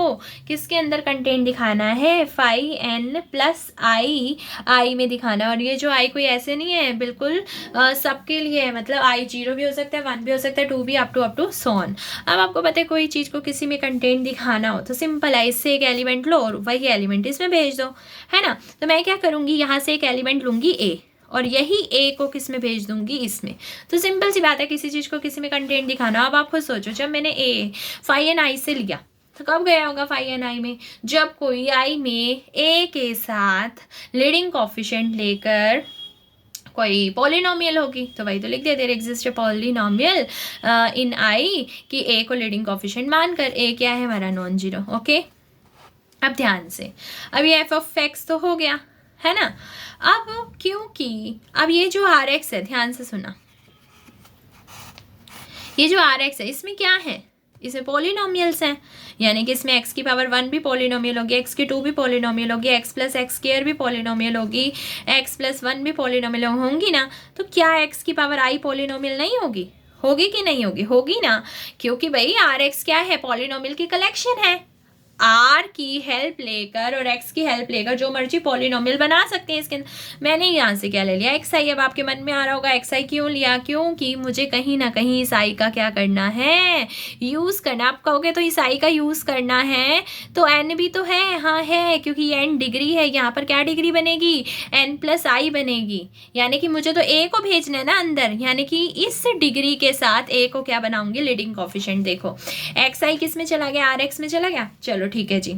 किसके अंदर कंटेंट दिखाना है, फाई एन प्लस आई में दिखाना। और ये जो आई कोई ऐसे नहीं है, बिल्कुल सबके लिए है, मतलब आई 0 भी हो सकता है, 1 भी हो सकता है, 2 भी, अप टू सो ऑन। अब आपको पता है कोई चीज़ को किसी में कंटेंट दिखाना हो तो सिंपल है, इससे एक एलिमेंट लो और वही एलिमेंट इसमें भेज दो, है ना। तो मैं क्या करूँगी, यहाँ से एक एलिमेंट लूँगी ए और यही ए को किस में भेज दूंगी, इसमें। तो सिंपल सी बात है, किसी चीज़ को किसी में कंटेंट दिखाना। अब आप खुद सोचो, जब मैंने ए फाई एन आई से लिया तो कब गया होगा फाई एन आई में, जब कोई आई में ए के साथ लीडिंग कोफिशिएंट लेकर कोई पॉलिनोमियल होगी। तो वही तो लिख दिया, there exist a polynomial in I कि ए को लीडिंग कोफिशिएंट मानकर, ए क्या है हमारा नॉन जीरो। ओके, अब ध्यान से, अब ये एफ ऑफ एक्स तो हो गया है ना। अब क्योंकि अब ये जो आर एक्स है, ध्यान से सुना, ये जो आर एक्स है इसमें क्या है, इसमें पॉलिनोमियल्स हैं, यानी कि इसमें x की पावर 1 भी पॉलिनोमियल होगी, x की 2 भी पॉलिनोमियल होगी, x प्लस एक्स स्क्वायर भी पॉलिनोमियल होगी, x प्लस 1 भी पॉलिनोमियल होंगी ना। तो क्या x की पावर i पॉलिनोमियल नहीं होगी, होगी कि नहीं होगी, होगी ना, क्योंकि भाई आर एक्स क्या है, पॉलिनोमियल की कलेक्शन है। आर की हेल्प लेकर और एक्स की हेल्प लेकर जो मर्जी पॉलिनोमियल बना सकते हैं इसके अंदर। मैंने यहाँ से क्या ले लिया, एक्स आई। अब आपके मन में आ रहा होगा एक्स आई क्यों लिया, क्योंकि मुझे कहीं ना कहीं इस आई का क्या करना है, यूज़ करना। आप कहोगे तो इस आई का यूज़ करना है तो एन भी तो है, हाँ है, क्योंकि एन डिग्री है, यहाँ पर क्या डिग्री बनेगी, एन प्लस आई बनेगी, यानी कि मुझे तो ए को भेजना है ना अंदर, यानी कि इस डिग्री के साथ ए को क्या बनाऊंगी, लीडिंग कोफिशिएंट। देखो एक्स आई किस में चला गया, आर एक्स में चला गया। चलो ठीक है जी,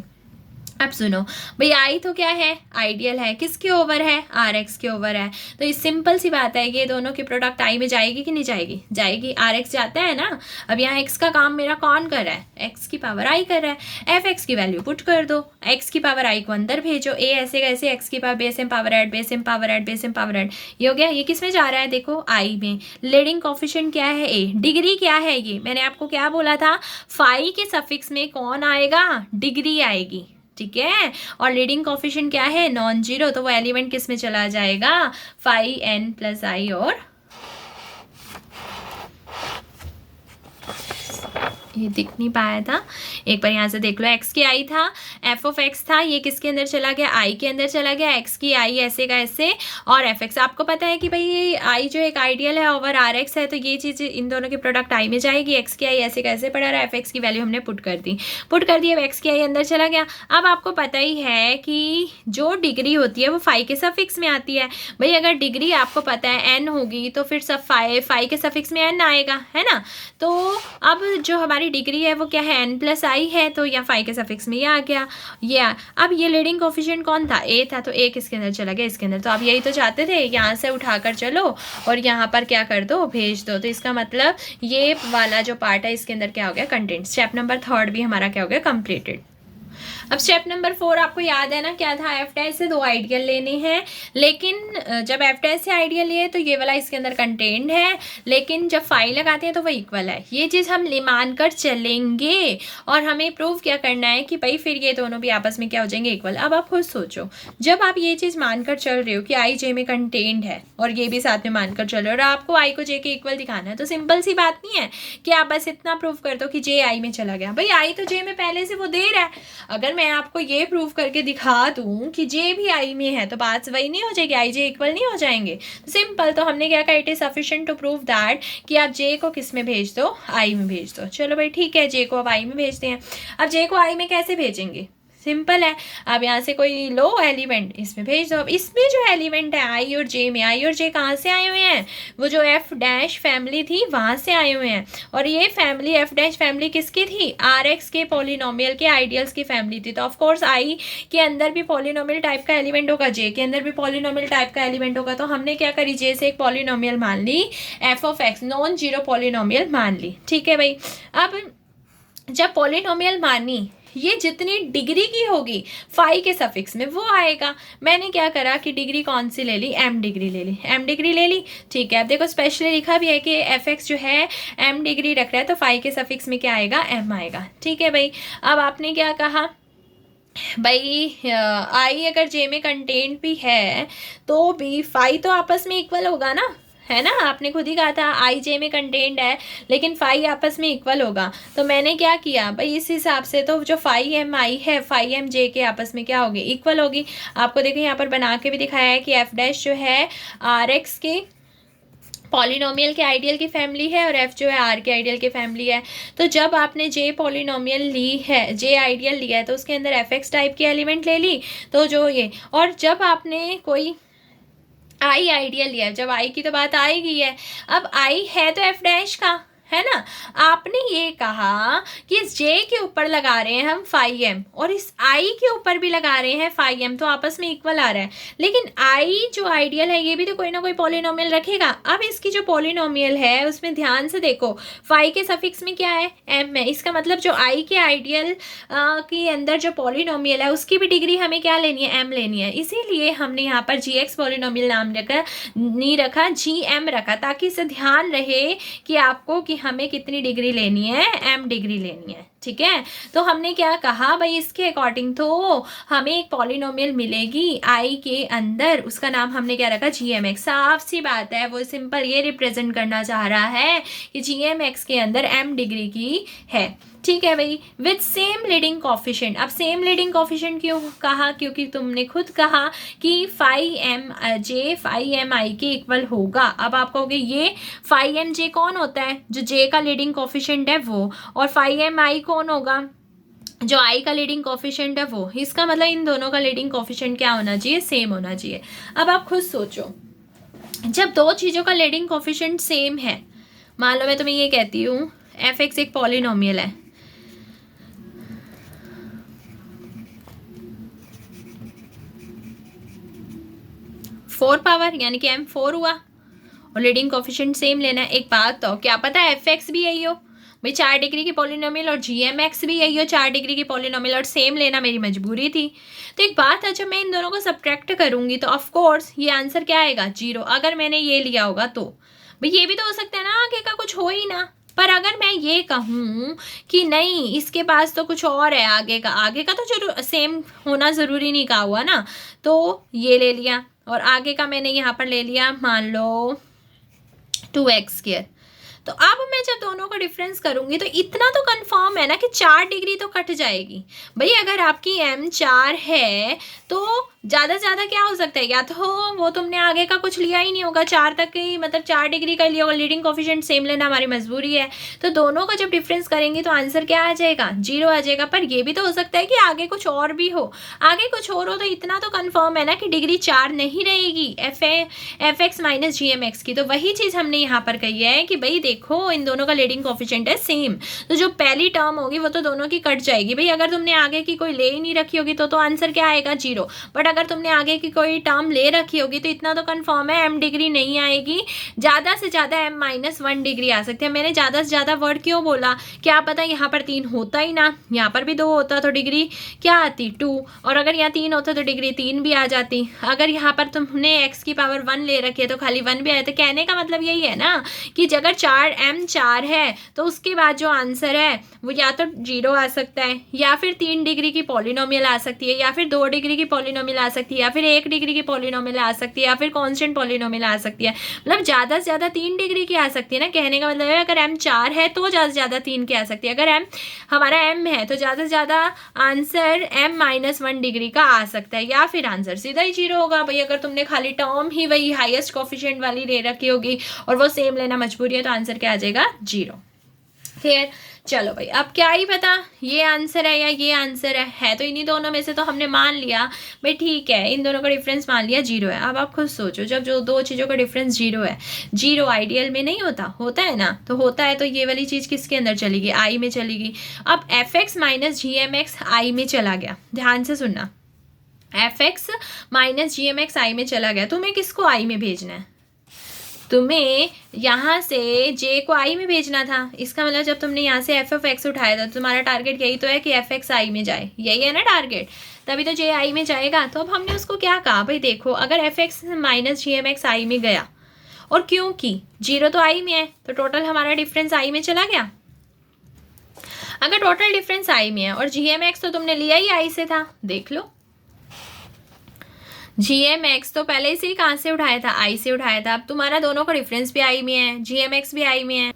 अब सुनो भाई, आई तो क्या है, आइडियल है, किसके ओवर है, आर एक्स के ओवर है। तो ये सिंपल सी बात है, ये दोनों की प्रोडक्ट आई में जाएगी कि नहीं जाएगी, जाएगी। आर एक्स जाता है ना। अब यहाँ एक्स का काम मेरा कौन कर रहा है, एक्स की पावर आई कर रहा है। एफ एक्स की वैल्यू पुट कर दो, एक्स की पावर आई को अंदर भेजो, ए ऐसे कैसे, एक्स की power base M power add, base M power add, base M power add, ये हो गया। ये किस में जा रहा है, देखो आई में। लीडिंग कोफिशिएंट क्या है, ए। डिग्री क्या है, ये मैंने आपको क्या बोला था, फाई के सफिक्स में कौन आएगा, डिग्री आएगी, ठीक है। और लीडिंग कोफिशिएंट क्या है, नॉन जीरो, तो वो एलिमेंट किस में चला जाएगा, फाई एन प्लस आई। और ये दिख नहीं पाया था, एक बार यहाँ से देख लो। एक्स की आई था, एफ ऑफ एक्स था, ये किसके अंदर चला गया, आई के अंदर चला गया। एक्स की आई ऐसे का ऐसे, और एफ एक्स आपको पता है कि भाई ये आई जो एक आइडियल है ओवर आर एक्स है, तो ये चीज़ इन दोनों की प्रोडक्ट आई में जाएगी। एक्स की आई ऐसे का ऐसे पड़ा रहा, एफ एक्स की वैल्यू हमने पुट कर दी, अब एक्स की आई अंदर चला गया। अब आपको पता ही है कि जो डिग्री होती है वो फाई के सफिक्स में आती है। भाई अगर डिग्री आपको पता है एन होगी, तो फिर सब फाई के सफिक्स में एन आएगा, है ना। तो अब जो हमारी डिग्री है वो क्या है, एन प्लस आई है, तो यहाँ फाई के सफिक्स में ये आ गया। अब ये लीडिंग कोफिशिएंट कौन था, ए था, तो ए किसके अंदर चला गया, इसके अंदर। तो आप यही तो चाहते थे, यहाँ से उठाकर चलो और यहाँ पर क्या कर दो, भेज दो। तो इसका मतलब ये वाला जो पार्ट है इसके अंदर क्या हो गया, कंटेंट। स्टेप नंबर 3 भी हमारा क्या हो गया, कंप्लीटेड। अब स्टेप नंबर 4 आपको याद है ना, क्या था, एफ डैश से 2 आइडियल लेने हैं। लेकिन जब एफ डैश से आइडियल लिए तो ये वाला इसके अंदर कंटेंट है, लेकिन जब फाई लगाते हैं तो वो इक्वल है। ये चीज़ हम मानकर चलेंगे और हमें प्रूव क्या करना है कि भाई फिर ये दोनों भी आपस में क्या हो जाएंगे, इक्वल। अब आप खुद सोचो, जब आप ये चीज़ मानकर चल रहे हो कि आई जे में कंटेंट है और ये भी साथ में मानकर चल रहे हो, और आपको आई को जे के इक्वल दिखाना है, तो सिंपल सी बात नहीं है कि आप बस इतना प्रूव कर दो कि जे आई में चला गया। भाई आई तो जे में पहले से वो दे रहा है। अगर मैं आपको ये प्रूव करके दिखा दूं कि जे भी आई में है, तो बात वही नहीं हो जाएगी, आई जे इक्वल नहीं हो जाएंगे। सिंपल, तो हमने क्या कहा, it is sufficient to prove that कि आप जे को किस में भेज दो, आई में भेज दो। चलो भाई ठीक है, जे को अब आई में भेजते हैं। अब जे को आई में कैसे भेजेंगे, सिंपल है। अब यहाँ से कोई लो एलिमेंट इसमें भेज दो। अब इसमें जो एलिमेंट है आई और जे में, आई और जे कहाँ से आए हुए हैं, वो जो एफ डैश फैमिली थी वहाँ से आए हुए हैं। और ये फैमिली एफ डैश फैमिली किसकी थी, आर एक्स के पॉलिनोमियल के आइडियल्स की फैमिली थी। तो ऑफकोर्स आई के अंदर भी पॉलिनोमियल टाइप का एलिमेंट होगा, जे के अंदर भी पॉलिनोमियल टाइप का एलिमेंट होगा। तो हमने क्या करी, जे से एक पॉलिनोमियल मान ली, F of X non zero polynomial मान ली, ठीक है भाई। अब जब पॉलिनोमियल मानी, ये जितनी डिग्री की होगी फाई के सफिक्स में वो आएगा। मैंने क्या करा कि डिग्री कौन सी ले ली, एम डिग्री ले ली, एम डिग्री ले ली, ठीक है। अब देखो स्पेशली लिखा भी है कि एफ एक्स जो है एम डिग्री रख रहा है, तो फाई के सफिक्स में क्या आएगा, एम आएगा, ठीक है भाई। अब आपने क्या कहा भाई, आई अगर जे में कंटेंट भी है तो भी फाई तो आपस में इक्वल होगा ना, है ना। आपने खुद ही कहा था आई जे में कंटेंट है लेकिन फाई आपस में इक्वल होगा। तो मैंने क्या किया भाई, इस हिसाब से तो जो फाई एम आई है फाई एम जे के आपस में क्या होगी, इक्वल होगी। आपको देखो यहाँ पर बना के भी दिखाया है कि एफ डैश जो है आर एक्स के पॉलिनोमियल के आइडियल की फैमिली है और एफ जो है आर के आइडियल की फैमिली है। तो जब आपने जे पॉलिनोमियल ली है, जे आइडियल लिया है, तो उसके अंदर एफ एक्स टाइप की एलिमेंट ले ली, तो जो ये, और जब आपने कोई आई आइडियल लिया है, जब आई की तो बात आएगी है, अब आई है तो एफ डैश का, है ना। आपने ये कहा कि इस जे के ऊपर लगा रहे हैं हम फाई एम और इस आई के ऊपर भी लगा रहे हैं फाई एम, तो आपस में इक्वल आ रहा है। लेकिन आई जो आइडियल है ये भी तो कोई ना कोई पॉलिनोमियल रखेगा। अब इसकी जो पॉलिनोमियल है उसमें ध्यान से देखो, फाई के सफिक्स में क्या है, एम है। इसका मतलब जो आई के आइडियल के अंदर जो पॉलिनोमियल है उसकी भी डिग्री हमें क्या लेनी है, एम लेनी है। इसीलिए हमने यहाँ पर जी एक्स पॉलिनोमियल नाम रखा नहीं रखा, जी एम रखा, ताकि इसे ध्यान रहे कि आपको कि हमें कितनी डिग्री लेनी है, एम डिग्री लेनी है, ठीक है। तो हमने क्या कहा भाई, इसके अकॉर्डिंग तो हमें एक पॉलिनोमियल मिलेगी आई के अंदर, उसका नाम हमने क्या रखा, जी एम एक्स। साफ सी बात है, वो सिंपल ये रिप्रेजेंट करना चाह रहा है कि जी एम एक्स के अंदर एम डिग्री की है, ठीक है भाई, विथ सेम लीडिंग कोफिशिएंट। अब सेम लीडिंग कोफिशिएंट क्यों कहा, क्योंकि तुमने खुद कहा कि phi M J phi M I के इक्वल होगा। अब आप कहोगे ये फाई एम जे कौन होता है, जो जे का लीडिंग कोफिशिएंट है वो, और फाई एम आई कौन होगा, जो आई का लीडिंग कोफिशिएंट है वो। इसका मतलब इन दोनों का लीडिंग कोफिशिएंट क्या होना चाहिए, सेम होना चाहिए। अब आप खुद सोचो, जब दो चीज़ों का लीडिंग कोफिशिएंट सेम है, मान लो मैं तुम्हें ये कहती हूँ एफ एक्स एक पॉलिनोमियल है, 4 पावर यानी कि m4 हुआ और लीडिंग कोफिशिएंट सेम लेना है। एक बात तो क्या पता है fx भी यही हो भाई, 4 डिग्री की पॉलिनोमियल, और gmx भी यही हो 4 डिग्री की पॉलिनोमियल, और सेम लेना मेरी मजबूरी थी। तो एक बात है, जब मैं इन दोनों को सब्ट्रैक्ट करूंगी तो ऑफ कोर्स ये आंसर क्या आएगा 0, अगर मैंने ये लिया होगा तो। भाई ये भी तो हो सकता है ना आगे का कुछ हो ही ना, पर अगर मैं ये कहूँ कि नहीं इसके पास तो कुछ और है आगे का तो जरूर सेम होना ज़रूरी नहीं कहा हुआ ना, तो ये ले लिया और आगे का मैंने यहाँ पर ले लिया मान लो 2x²। तो अब मैं जब दोनों का डिफरेंस करूंगी तो इतना तो कंफर्म है ना कि 4 डिग्री तो कट जाएगी। भाई अगर आपकी m 4 है तो ज़्यादा से ज़्यादा क्या हो सकता है, या तो वो तुमने आगे का कुछ लिया ही नहीं होगा, 4 तक ही मतलब 4 डिग्री का लिया होगा, लीडिंग कोफिशिएंट सेम लेना हमारी मजबूरी है। तो दोनों का जब डिफरेंस करेंगे तो आंसर क्या आ जाएगा 0 आ जाएगा। पर ये भी तो हो सकता है कि आगे कुछ और भी हो, आगे कुछ और हो तो इतना तो कन्फर्म है ना कि डिग्री 4 नहीं रहेगी fx माइनस gmx की। तो वही चीज़ हमने यहाँ पर कही है कि भाई देखो इन दोनों का लीडिंग कोफिशिएंट है सेम, तो जो पहली टर्म होगी वो तो दोनों की कट जाएगी। भाई अगर तुमने आगे की कोई ले ही नहीं रखी होगी तो आंसर क्या आएगा 0। बट अगर तुमने आगे की कोई टर्म ले रखी होगी तो इतना तो कंफर्म है m डिग्री नहीं आएगी, ज़्यादा से ज़्यादा m-1 डिग्री आ सकती है। मैंने ज़्यादा से ज़्यादा वर्ड क्यों बोला, क्या पता यहाँ पर 3 होता ही ना, यहाँ पर भी 2 होता तो डिग्री क्या आती 2, और अगर यहाँ 3 होता तो डिग्री 3 भी आ जाती। अगर यहाँ पर तुमने x की पावर 1 ले रखी है तो खाली 1 भी आया। तो कहने का मतलब यही है ना कि अगर m4 है तो उसके बाद जो आंसर है वो या तो 0 आ सकता है, या फिर 3 डिग्री की पॉलिनोमियल आ सकती है, या फिर 2 डिग्री की पॉलिनोमियल आ सकती है, या फिर 1 डिग्री की पॉलिनोमियल आ सकती है, या फिर कांस्टेंट पॉलिनोमियल आ सकती है। मतलब ज़्यादा से ज़्यादा 3 डिग्री की आ सकती है ना। कहने का मतलब है अगर m4 है तो ज़्यादा से ज़्यादा 3 की आ सकती है, अगर हमारा m है तो ज़्यादा से ज़्यादा आंसर m-1 डिग्री का आ सकता है, या फिर आंसर सीधा ही 0 होगा। भाई अगर तुमने खाली टर्म ही वही हाईएस्ट कोफिशिएंट वाली ले रखी होगी और वो सेम लेना मजबूरी है तो आंसर क्या आ जाएगा 0। क्लियर। चलो भाई अब क्या ही पता ये आंसर है या ये आंसर है तो इन्हीं दोनों में से तो हमने मान लिया भाई ठीक है, इन दोनों का डिफरेंस मान लिया 0 है। अब आप खुद सोचो जब जो दो चीज़ों का डिफरेंस 0 है, 0 आइडियल में नहीं होता है ना, तो होता है तो ये वाली चीज़ किसके अंदर चलेगी आई में चलेगी। अब fx माइनस gmx आई में चला गया, ध्यान से सुनना, fx माइनस gmx आई में चला गया, तुम्हें किसको आई में भेजना है, तुम्हें यहाँ से j को i में भेजना था। इसका मतलब जब तुमने यहाँ से f(x) उठाया था तो तुम्हारा टारगेट यही तो है कि f(x) i में जाए, यही है ना टारगेट, तभी तो j i में जाएगा। तो अब हमने उसको क्या कहा भाई देखो अगर fx माइनस gmx i में गया, और क्योंकि 0 तो i में है तो टोटल हमारा डिफरेंस i में चला गया। अगर टोटल डिफरेंस i में है और gmx तो तुमने लिया ही i से था, देख लो gmx तो पहले से ही कहाँ से उठाया था i से उठाया था। अब तुम्हारा दोनों का डिफरेंस भी i में है, gmx भी i में है,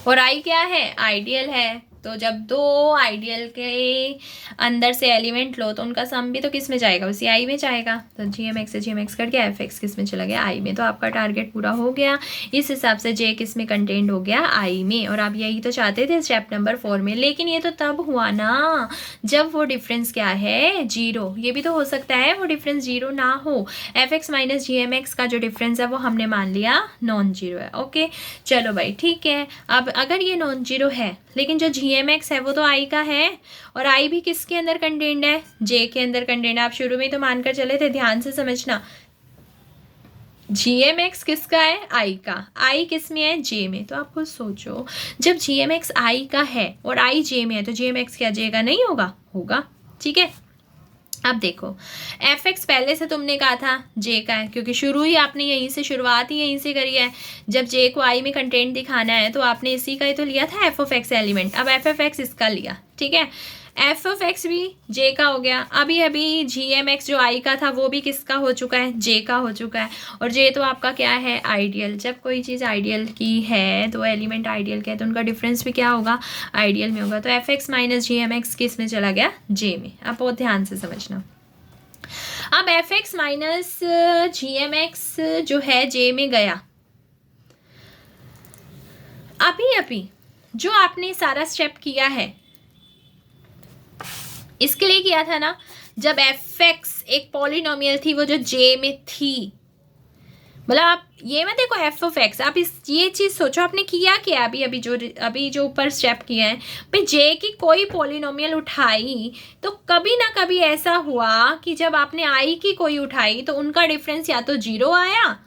और i क्या है आइडियल है। तो जब दो आइडियल के अंदर से एलिमेंट लो तो उनका सम भी तो किस में जाएगा, उसी आई में जाएगा। तो gmx से gmx कट गया, fx किस में चला गया आई में। तो आपका टारगेट पूरा हो गया। इस हिसाब से j किस में कंटेंट हो गया आई में, और आप यही तो चाहते थे स्टेप नंबर 4 में। लेकिन ये तो तब हुआ ना जब वो डिफरेंस क्या है 0। ये भी तो हो सकता है वो डिफरेंस 0 ना हो। fx माइनस gmx का जो डिफरेंस है वो हमने मान लिया नॉन जीरो है। ओके चलो भाई ठीक है। अब अगर ये नॉन जीरो है लेकिन जो gmx है वो तो i का है, और i भी किसके अंदर कंटेंट है j के अंदर कंटेंट है। आप शुरू में तो मानकर चले थे, ध्यान से समझना, gmx किसका है i का, i किस में है j में। तो आप खुद सोचो जब gmx i का है और i j में है तो gmx क्या j का नहीं होगा, होगा। ठीक है अब देखो fx पहले से तुमने कहा था j का है, क्योंकि शुरू ही आपने यहीं से शुरुआत ही यहीं से करी है। जब j को i में कंटेंट दिखाना है तो आपने इसी का ही तो लिया था f(x) एलिमेंट। अब f(x) इसका लिया, ठीक है, f(x) भी j का हो गया। अभी gmx जो i का था वो भी किसका हो चुका है j का हो चुका है, और j तो आपका क्या है आइडियल। जब कोई चीज़ आइडियल की है तो एलिमेंट आइडियल के है तो उनका डिफरेंस भी क्या होगा आइडियल में होगा। तो fx माइनस gmx किस में चला गया j में। आप बहुत ध्यान से समझना। अब fx माइनस gmx जो है j में गया, अभी जो आपने सारा स्टेप किया है इसके लिए किया था ना, जब fx एक पॉलिनोमियल थी वो जो j में थी, मतलब आप ये मत देखो एफ ऑफ एक्स, आप इस ये चीज़ सोचो आपने किया क्या अभी जो ऊपर स्टेप किया है भाई, जे की कोई पॉलिनोमियल उठाई तो कभी ना कभी ऐसा हुआ कि जब आपने आई की कोई उठाई तो उनका डिफरेंस या तो जीरो आया,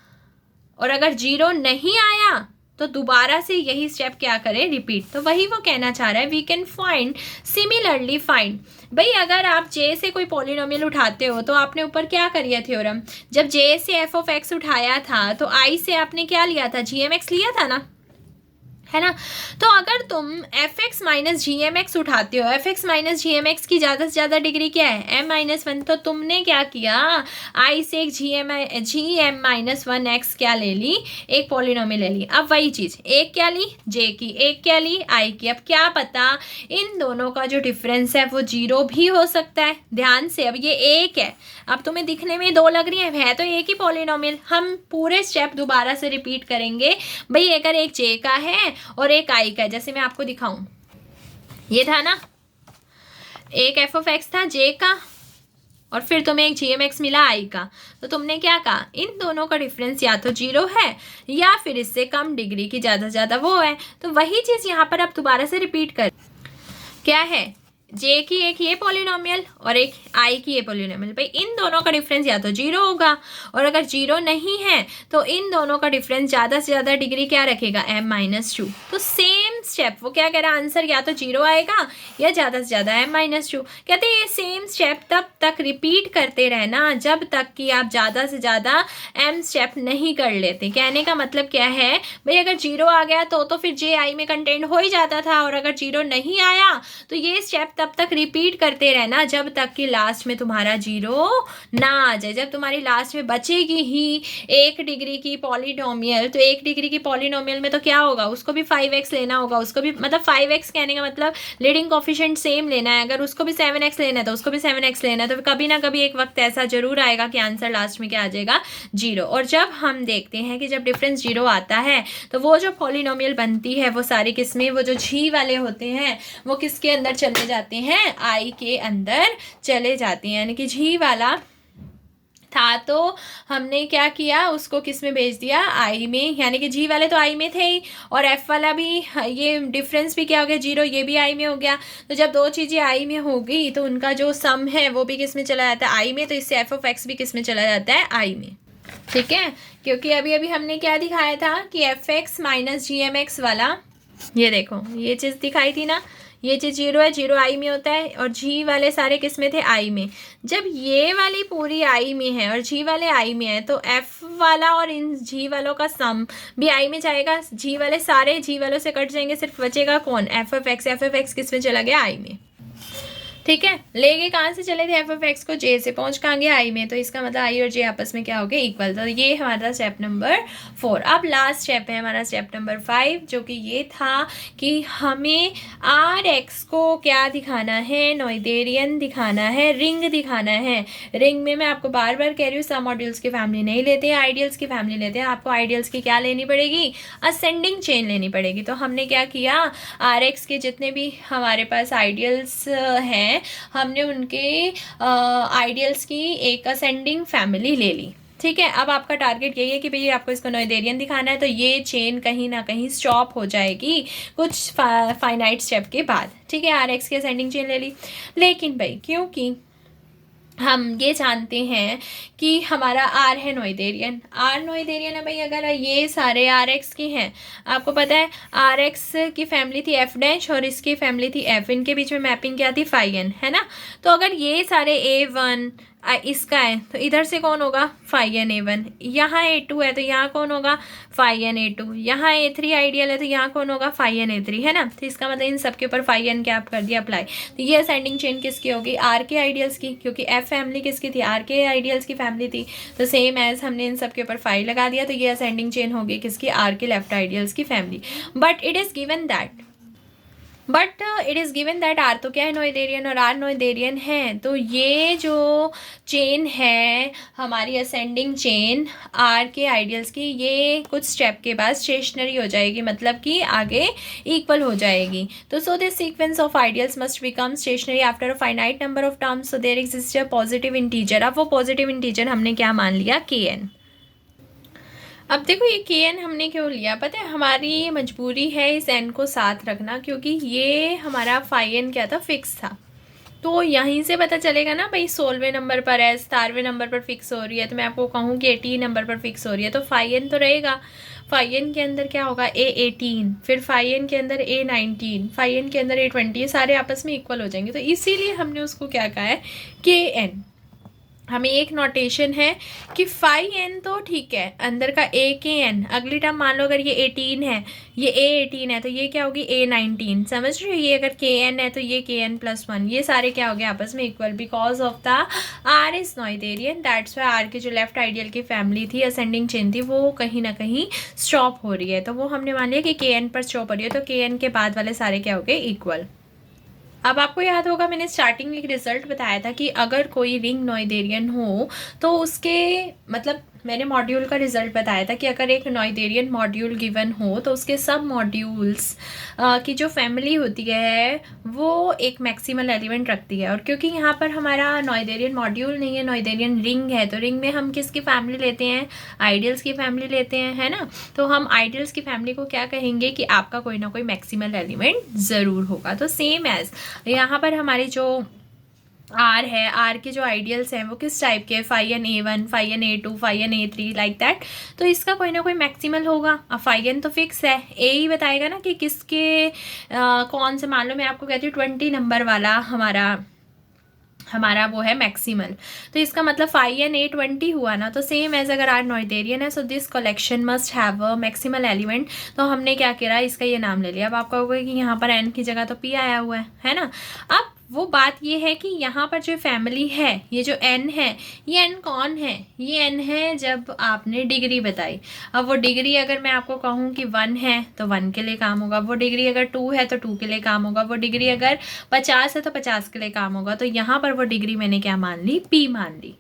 और अगर जीरो नहीं आया तो दोबारा से यही स्टेप क्या करें, रिपीट। तो वही वो कहना चाह रहा है, we can find similarly find. भाई अगर आप जे से कोई पॉलिनोमियल उठाते हो तो आपने ऊपर क्या करिए थ्योरम, जब जे से एफ ऑफ एक्स उठाया था तो आई से आपने क्या लिया था, जी एम एक्स लिया था ना, है ना। तो अगर तुम F X minus G M X उठाते हो, F X minus G M X की ज़्यादा से ज़्यादा डिग्री क्या है, एम माइनस वन, तो तुमने क्या किया, आई से एक G M minus one X क्या ले ली, एक पॉलिनोमियल ले ली। अब वही चीज़, एक क्या ली जे की, एक क्या ली आई की। अब क्या पता इन दोनों का जो डिफरेंस है वो जीरो भी हो सकता है। ध्यान से, अब ये एक है, अब तुम्हें दिखने में दो लग रही है तो एक ही पॉलिनोमियल। हम पूरे स्टेप दोबारा से रिपीट करेंगे। भाई अगर एक जे का है और एक आई का है, जैसे मैं आपको दिखाऊं, ये था ना, एक एफ ऑफ एक्स था जे का और फिर तुम्हें एक जी एम एक्स मिला आई का, तो तुमने क्या कहा, इन दोनों का डिफरेंस या तो जीरो है या फिर इससे कम डिग्री की ज़्यादा से ज़्यादा वो है। तो वही चीज़ यहाँ पर आप दोबारा से रिपीट कर, क्या है, जे की एक ये पॉलिनोमियल और एक आई की ये पॉलिनोमियल। भाई इन दोनों का डिफरेंस या तो जीरो होगा, और अगर जीरो नहीं है तो इन दोनों का डिफरेंस ज़्यादा से ज़्यादा डिग्री क्या रखेगा, m माइनस टू। तो सेम स्टेप, वो क्या कह रहा है, आंसर या तो जीरो आएगा या ज़्यादा से ज़्यादा m माइनस टू। कहते हैं ये सेम स्टेप तब तक रिपीट करते रहना जब तक कि आप ज़्यादा से ज़्यादा m स्टेप नहीं कर लेते। कहने का मतलब क्या है, भाई अगर जीरो आ गया तो फिर जे आई में कंटेंट हो ही जाता था, और अगर जीरो नहीं आया तो ये स्टेप तब तक रिपीट करते रहना जब तक कि लास्ट में तुम्हारा जीरो ना आ जाए। जब तुम्हारी लास्ट में बचेगी ही एक डिग्री की पॉलिनोमियल, तो एक डिग्री की पॉलिनोमियल में तो क्या होगा, उसको भी 5x लेना होगा, उसको भी मतलब 5x कहने का मतलब लीडिंग कोफिशिएंट सेम लेना है। अगर उसको भी 7x लेना है तो उसको भी 7x लेना है। तो कभी ना कभी एक वक्त ऐसा जरूर आएगा कि आंसर लास्ट में क्या आ जाएगा, जीरो। और जब हम देखते हैं कि जब डिफरेंस जीरो आता है तो वो जो पॉलिनोमियल बनती है वो सारी किसमें, वो जो जी वाले होते हैं वो किसके अंदर चले जाते हैं, आई के अंदर चले जाते हैं। यानी कि जी वाला था तो हमने क्या किया, उसको किस में भेज दिया, आई में। यानी कि जी वाले तो आई में थे ही, और एफ वाला भी, ये डिफरेंस भी क्या हो गया, जीरो, ये भी आई में हो गया। तो जब दो चीज़ें आई में हो गई तो उनका जो सम है वो भी किस में चला जाता है, आई में। तो इससे एफ ऑफ एक्स भी किस में चला जाता है, आई में। ठीक है, क्योंकि अभी अभी हमने क्या दिखाया था कि F X minus G M X वाला, ये देखो ये चीज़ दिखाई थी ना, ये चीज़ जीरो है, जीरो आई में होता है, और जी वाले सारे किस में थे, आई में। जब ये वाली पूरी आई में है और जी वाले आई में है तो एफ वाला और इन जी वालों का सम भी आई में जाएगा। जी वाले सारे जी वालों से कट जाएंगे, सिर्फ बचेगा कौन, F of x. F of x किस में चला गया, आई में। ठीक है, लेके कहाँ से चले थे एफ ऑफ एक्स को, जे से पहुँच कहाँ गया, आई में। तो इसका मतलब आई और जे आपस में क्या हो गए, इक्वल। तो ये हमारा स्टेप नंबर 4। अब लास्ट स्टेप है हमारा स्टेप नंबर 5, जो कि ये था कि हमें आर एक्स को क्या दिखाना है, नोइथेरियन दिखाना है, रिंग दिखाना है। रिंग में मैं आपको बार बार कह रही हूँ, सब मॉड्यूल्स की फैमिली नहीं लेते हैं, आइडियल्स की फैमिली लेते हैं। आपको आइडियल्स की क्या लेनी पड़ेगी, असेंडिंग चेन लेनी पड़ेगी। तो हमने क्या किया, आर एक्स के जितने भी हमारे पास आइडियल्स हैं हमने उनके आइडियल्स की एक असेंडिंग फैमिली ले ली। ठीक है, अब आपका टारगेट यही है कि भाई आपको इसको नोइथेरियन दिखाना है, तो ये चेन कहीं ना कहीं स्टॉप हो जाएगी कुछ फाइनाइट स्टेप के बाद। ठीक है, आर एक्स की असेंडिंग चेन ले ली। लेकिन भाई क्योंकि हम ये जानते हैं कि हमारा आर है नोइथेरियन, आर नोइथेरियन है भाई, अगर ये सारे आर एक्स की हैं, आपको पता है आर एक्स की फैमिली थी एफ डैश और इसकी फैमिली थी एफ, इनके बीच में मैपिंग क्या थी, फाई एन, है ना। तो अगर ये सारे A1 इसका है तो इधर से कौन होगा, फाई एन A1, यहाँ A2 है तो यहाँ कौन होगा, फाई एन A2, यहाँ A3 आइडियल है तो यहाँ कौन होगा, फाई एन A3, है ना। तो इसका मतलब इन सब के ऊपर फाई एन क्या आप कर दिया अप्लाई। तो ये असेंडिंग चेन किसकी होगी, आर के आइडियल्स की, क्योंकि एफ फैमिली किसकी थी, आर के आइडियल्स की फैमिली थी। तो सेम एज हमने इन सब के ऊपर फाई लगा दिया, तो ये असेंडिंग चेन होगी किसकी, आर के लेफ्ट आइडियल्स की family. But it is given that R तो क्या है, नोइथेरियन, और आर नोइथेरियन है। तो ये जो चेन है हमारी असेंडिंग चेन आर के आइडियल्स की, ये कुछ स्टेप के बाद स्टेशनरी हो जाएगी, मतलब कि आगे इक्वल हो जाएगी। तो so this sequence of ideals must become stationary after a finite number of terms, so there exist a positive integer. अब वो पॉजिटिव इंटीजर हमने क्या मान लिया, kn। अब देखो ये के एन हमने क्यों लिया पता है, हमारी मजबूरी है इस एन को साथ रखना, क्योंकि ये हमारा फाई एन क्या था, फिक्स था। तो यहीं से पता चलेगा ना भाई 16वें नंबर पर है, 17वें नंबर पर फिक्स हो रही है, तो मैं आपको कहूँ कि 18 नंबर पर फिक्स हो रही है, तो फाई एन तो रहेगा। फाई एन के अंदर क्या होगा, A18, फिर फाई एन के अंदर A19, फाई एन के अंदर A20, ये सारे आपस में इक्वल हो जाएंगे। तो इसीलिए हमने उसको क्या कहा है, के एन। हमें एक नोटेशन है कि फाई एन तो ठीक है, अंदर का ए के एन, अगली टर्म मान लो अगर ये 18 है, ये A18 है, तो ये क्या होगी A19, समझ रहे हो। ये अगर के एन है तो ये के एन प्लस 1, ये सारे क्या हो गए आपस में equal, because of the R is Noetherian, that's why R की जो लेफ्ट आइडियल की फैमिली थी, असेंडिंग चेन थी, वो कहीं ना कहीं स्टॉप हो रही है। तो वो हमने मान लिया कि के एन पर स्टॉप हो रही है, तो के एन के बाद वाले सारे क्या हो गए, इक्वल। अब आपको याद होगा मैंने स्टार्टिंग में एक रिजल्ट बताया था कि अगर कोई रिंग नोइथेरियन हो तो उसके मतलब मैंने मॉड्यूल का रिजल्ट बताया था कि अगर एक नोइथेरियन मॉड्यूल गिवन हो तो उसके सब मॉड्यूल्स की जो फैमिली होती है वो एक मैक्सिमल एलिमेंट रखती है। और क्योंकि यहाँ पर हमारा नोइथेरियन मॉड्यूल नहीं है, नोइथेरियन रिंग है, तो रिंग में हम किसकी फैमिली लेते हैं, आइडियल्स की फैमिली लेते हैं, है ना। तो हम आइडियल्स की फैमिली को क्या कहेंगे कि आपका कोई ना कोई मैक्सिमल एलिमेंट ज़रूर होगा। तो सेम एज यहाँ पर हमारी जो आर है, आर के जो आइडियल्स हैं वो किस टाइप के, phi N A1, phi N A2, phi N A3, like that. तो इसका कोई ना कोई मैक्सिमल होगा। अब फाई एन तो फिक्स है, ए ही बताएगा ना कि किसके कौन से, मान लो मैं आपको कहती हूँ 20 नंबर वाला हमारा वो है मैक्सिमल, तो इसका मतलब फाई एन A20 हुआ ना। तो सेम एज अगर आर नोइथेरियन है, so this collection must have a maximal element. तो हमने क्या किया, इसका ये नाम ले लिया। अब आपका होगा कि यहाँ पर एन की जगह तो पी आया हुआ है ना। अब वो बात ये है कि यहाँ पर जो फैमिली है, ये जो एन है, ये एन कौन है, ये एन है जब आपने डिग्री बताई। अब वो डिग्री अगर मैं आपको कहूँ कि 1 है तो 1 के लिए काम होगा, वो डिग्री अगर 2 है तो 2 के लिए काम होगा, वो डिग्री अगर 50 है तो 50 के लिए काम होगा। तो यहाँ पर वो डिग्री मैंने क्या मान ली, P मान ली।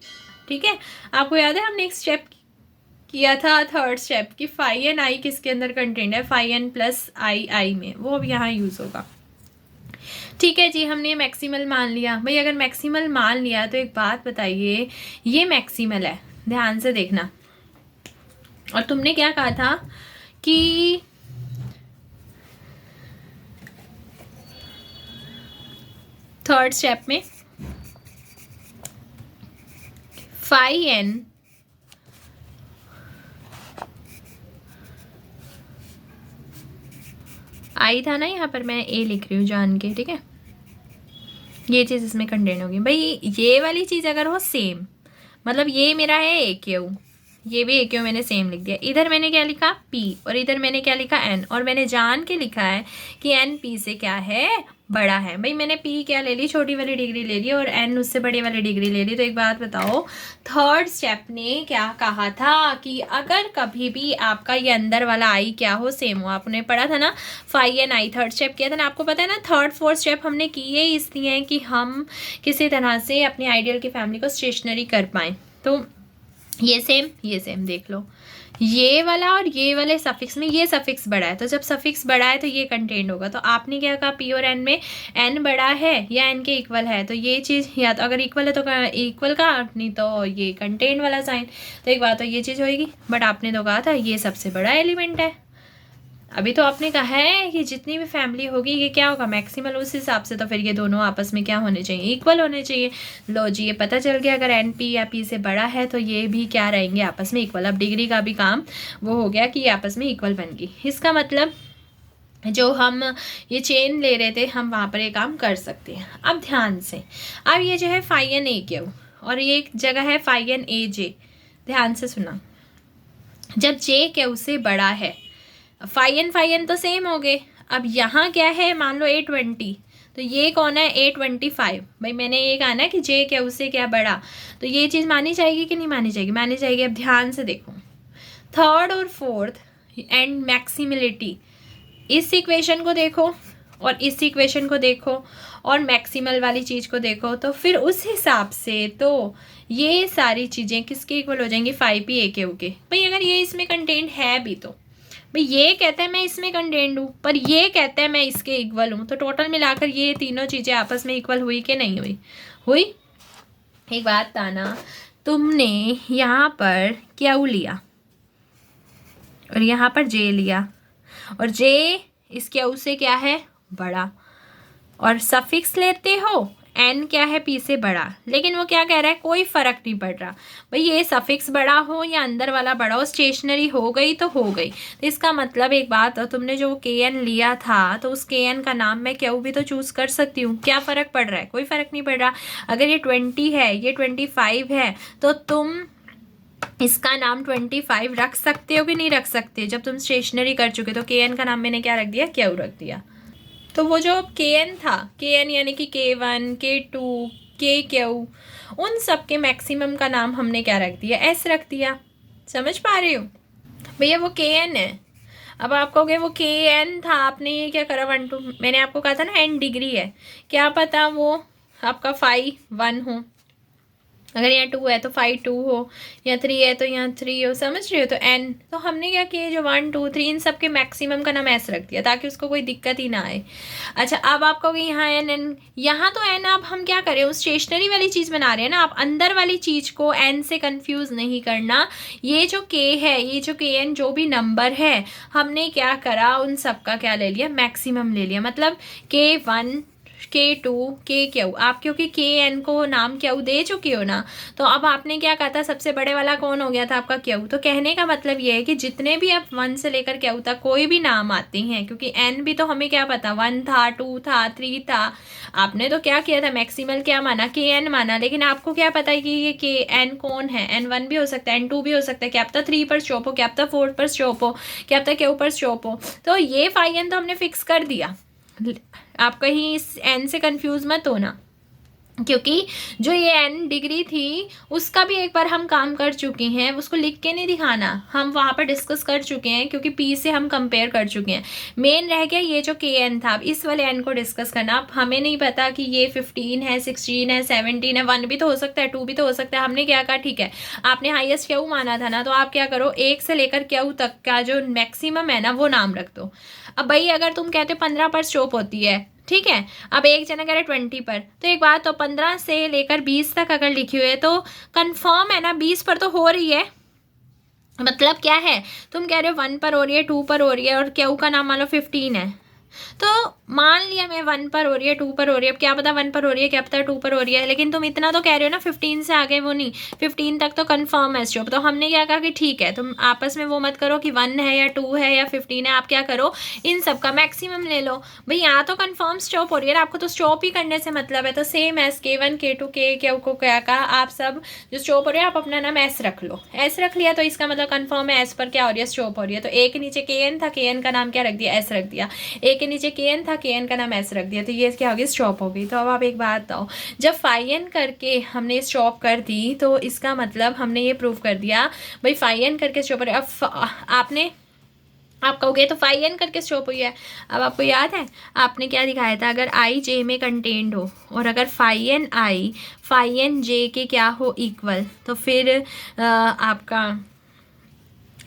ठीक है, आपको याद है हमने एक स्टेप किया था, थर्ड स्टेप, कि फाई एन आई किसके अंदर कंटेंट है, फाई एन प्लस आई में, वो अब यहाँ यूज़ होगा। ठीक है जी, हमने मैक्सिमल मान लिया। भाई अगर मैक्सिमल मान लिया तो एक बात बताइए, ये मैक्सिमल है, ध्यान से देखना। और तुमने क्या कहा था कि थर्ड स्टेप में फाई एन आई था ना, यहाँ पर मैं ए लिख रही हूँ जान के, ठीक है, ये चीज़ इसमें कंटेंट होगी। भाई ये वाली चीज़ अगर हो सेम, मतलब ये मेरा है ए क्यू, ये भी ए क्यू मैंने सेम लिख दिया, इधर मैंने क्या लिखा P और इधर मैंने क्या लिखा N, और मैंने जान के लिखा है कि N P से क्या है, बड़ा है। भाई मैंने P क्या ले ली, छोटी वाली डिग्री ले ली, और N उससे बड़ी वाली डिग्री ले ली। तो एक बात बताओ, थर्ड स्टेप ने क्या कहा था कि अगर कभी भी आपका ये अंदर वाला आई क्या हो, सेम हो, आपने पढ़ा था ना फाई एन आई, थर्ड स्टेप किया था ना, आपको पता है ना थर्ड फोर्थ स्टेप हमने किए इसलिए कि हम किसी तरह से अपनी आइडियल की फैमिली को स्टेशनरी कर पाएँ। तो ये सेम देख लो, ये वाला और ये वाले सफिक्स में ये सफिक्स बड़ा है, तो जब सफिक्स बड़ा है तो ये कंटेंट होगा। तो आपने क्या कहा, P और N में N बड़ा है या N के इक्वल है, तो ये चीज़ या तो अगर इक्वल है तो इक्वल का, नहीं तो ये कंटेंट वाला साइन। तो एक बात तो ये चीज़ होगी, बट आपने तो कहा था ये सबसे बड़ा एलिमेंट है। अभी तो आपने कहा है कि जितनी भी फैमिली होगी ये क्या होगा, मैक्सिमल, उस हिसाब से तो फिर ये दोनों आपस में क्या होने चाहिए, इक्वल होने चाहिए। लो जी, ये पता चल गया, अगर एन पी या पी से बड़ा है तो ये भी क्या रहेंगे, आपस में इक्वल। अब डिग्री का भी काम वो हो गया कि ये आपस में इक्वल बन गई। इसका मतलब जो हम ये चेन ले रहे थे हम वहाँ पर ये काम कर सकते हैं। अब ध्यान से, अब ये जो है फाई एन ए क्यू और ये एक जगह है फाई एन ए जे, ध्यान से सुना, जब जे क्यू से बड़ा है, फाई एन तो सेम हो गए। अब यहाँ क्या है, मान लो A20, तो ये कौन है, A25। भाई मैंने ये कहा ना कि जे क्या उससे क्या बड़ा, तो ये चीज़ मानी जाएगी कि नहीं मानी जाएगी, मानी जाएगी। अब ध्यान से देखो, थर्ड और फोर्थ एंड मैक्सिमलिटी, इस इक्वेशन को देखो और इस इक्वेशन को देखो और मैक्सिमल वाली चीज़ को देखो, तो फिर उस हिसाब से तो ये सारी चीज़ें किसके इक्वल हो जाएंगी, 5P AQ के। भाई अगर ये इसमें कंटेंट है भी, तो भाई ये कहता है मैं इसमें कंटेंट हूँ, पर ये कहता है मैं इसके इक्वल हूँ, तो टोटल मिलाकर ये तीनों चीज़ें आपस में इक्वल हुई कि नहीं हुई, हुई। एक बात था ना, तुमने यहाँ पर क्या लिया, और यहाँ पर जे लिया, और जे इस क्यू से क्या है, बड़ा, और सफिक्स लेते हो, एन क्या है, पी से बड़ा। लेकिन वो क्या कह रहा है, कोई फर्क नहीं पड़ रहा भाई, ये सफिक्स बड़ा हो या अंदर वाला बड़ा हो, स्टेशनरी हो गई तो हो गई। तो इसका मतलब एक बात, तुमने जो के एन लिया था तो उस के एन का नाम मैं क्यू भी तो चूज कर सकती हूँ। क्या फ़र्क पड़ रहा है, कोई फ़र्क नहीं पड़ रहा। अगर ये 20 है, ये 25 है, तो तुम इसका नाम 25 रख सकते हो कि नहीं रख सकते। जब तुम स्टेशनरी कर चुके तो के एन का नाम मैंने क्या रख दिया, क्यू रख दिया। तो वो जो के एन था, के एन यानी कि K1, K2, KQ, उन सब के मैक्सिमम का नाम हमने क्या रख दिया, एस रख दिया। समझ पा रहे हो भैया, वो के एन है। अब आप कहोगे वो के एन था, आपने ये क्या करा 1 2, मैंने आपको कहा था ना एन डिग्री है, क्या पता वो आपका 5 1 हो, अगर यहाँ 2 है तो 5 2 हो, या 3 है तो यहाँ 3 हो। समझ रहे हो, तो एन, तो हमने क्या किया, जो 1 2 3 इन सब के मैक्सिमम का नाम एस रख दिया ताकि उसको कोई दिक्कत ही ना आए। अच्छा, अब आप कहोगे यहाँ एन एन, यहाँ तो एन, अब हम क्या करें, उस स्टेशनरी वाली चीज़ बना रहे हैं ना, आप अंदर वाली चीज़ को एन से कंफ्यूज नहीं करना। ये जो के है, ये जो के एन जो भी नंबर है, हमने क्या करा, उन सब का क्या ले लिया, मैक्सिमम ले लिया। मतलब K1, K2, KQ, आप क्योंकि के एन को नाम क्यू दे चुके हो ना, तो अब आपने क्या कहा था, सबसे बड़े वाला कौन हो गया था, आपका क्यू। तो कहने का मतलब ये है कि जितने भी आप 1 से लेकर क्यू तक कोई भी नाम आते हैं, क्योंकि एन भी तो हमें क्या पता, 1 था, 2 था, 3 था, आपने तो क्या किया था, मैक्सिमल क्या माना, के एन माना। लेकिन आपको क्या पता है कि ये के एन कौन है, N1 भी हो सकता है, N2 भी हो सकता है, क्या पता 3 पर स्टॉप हो, क्या पता 4 पर स्टॉप हो, क्या पता क्यू पर स्टॉप हो। तो ये फाई एन तो हमने फिक्स कर दिया। आप कहीं इस एन से कंफ्यूज मत होना, क्योंकि जो ये एन डिग्री थी उसका भी एक बार हम काम कर चुके हैं, उसको लिख के नहीं दिखाना, हम वहाँ पर डिस्कस कर चुके हैं, क्योंकि पी से हम कंपेयर कर चुके हैं। मेन रह गया ये जो के एन था, अब इस वाले एन को डिस्कस करना। अब हमें नहीं पता कि ये 15 है, 16 है, 17 है, 1 भी तो हो सकता है, 2 भी तो हो सकता है। हमने क्या कहा, ठीक है, आपने हाईएस्ट क्यू माना था ना, तो आप क्या करो, 1 से लेकर क्यू तक का जो मैक्सिमम है ना, वो नाम रख दो। अब भाई अगर तुम कहते हो 15 पर स्टॉप होती है, ठीक है, अब एक जना कह रहे 20 पर, तो एक बात, तो 15 से लेकर 20 तक अगर लिखी हुई है तो कंफर्म है ना, 20 पर तो हो रही है। मतलब क्या है, तुम कह रहे हो 1 पर हो रही है, 2 पर हो रही है, और क्यू का नाम मान लो 15 है, तो मान लिया मैं 1 पर हो रही है, 2 पर हो रही है, अब क्या पता 1 पर हो रही है, क्या पता 2 पर हो रही है, लेकिन तुम इतना तो कह रहे हो ना, 15 से आगे वो नहीं, 15 तक तो कंफर्म है स्टॉप। तो हमने क्या कहा कि ठीक है, तुम आपस में वो मत करो कि 1 है या 2 है या 15 है, आप क्या करो, इन सब का मैक्सिमम ले लो। भाई यहाँ तो कंफर्म स्टॉप हो रही है ना, आपको तो स्टॉप ही करने से मतलब है। तो same S K1, K2, KQ को क्या कहा, आप सब जो स्टॉप हो रही है आप अपना नाम एस रख लो। एस रख लिया तो इसका मतलब कंफर्म है, एस पर क्या हो रही है, स्टॉप हो रही है। तो ए के नीचे के एन था, के एन का नाम क्या रख दिया, एस रख दिया। ए के नीचे के एन था, के एन का नाम एस रख दिया, तो ये क्या हो गई, स्टॉप हो गई। तो अब आप एक बात बताओ, जब फाई एन करके हमने स्टॉप कर दी तो इसका मतलब हमने ये प्रूव कर दिया भाई फाई एन करके स्टॉप हो रही है। अब आपने, आप कहोगे तो फाई एन करके स्टॉप हुई है। अब आपको याद है आपने क्या दिखाया था, अगर आई जे में कंटेंड हो और अगर फाई एन जे के क्या हो, इक्वल, तो फिर आपका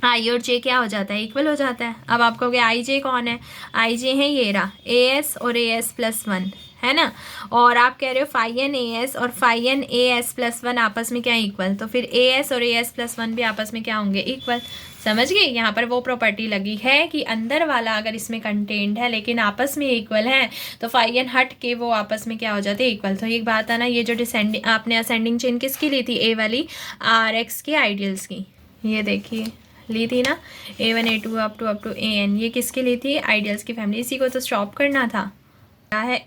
आई और जे क्या हो जाता है, इक्वल हो जाता है। अब आप कहोगे आई जे कौन है, आई जे है ये रहा, ए एस और ए एस प्लस 1 है ना, और आप कह रहे हो फाई एन ए एस और phi N A S plus 1 आपस में क्या इक्वल, तो फिर ए एस और ए एस प्लस 1 भी आपस में क्या होंगे, इक्वल। समझ गए, यहाँ पर वो प्रॉपर्टी लगी है कि अंदर वाला अगर इसमें कंटेंट है लेकिन आपस में इक्वल है, तो फाई एन हट के वो आपस में क्या हो जाते हैं, इक्वल। तो एक बात है ना, ये जो डिसेंडिंग आपने असेंडिंग चेन किसकी ली थी, ए वाली, आर एक्स के आइडियल्स की, ये देखिए ली थी ना, A1 A2 up to AN, ये किसके ली थी, आइडियल्स की फैमिली। इसी को तो स्टॉप करना था। क्या है,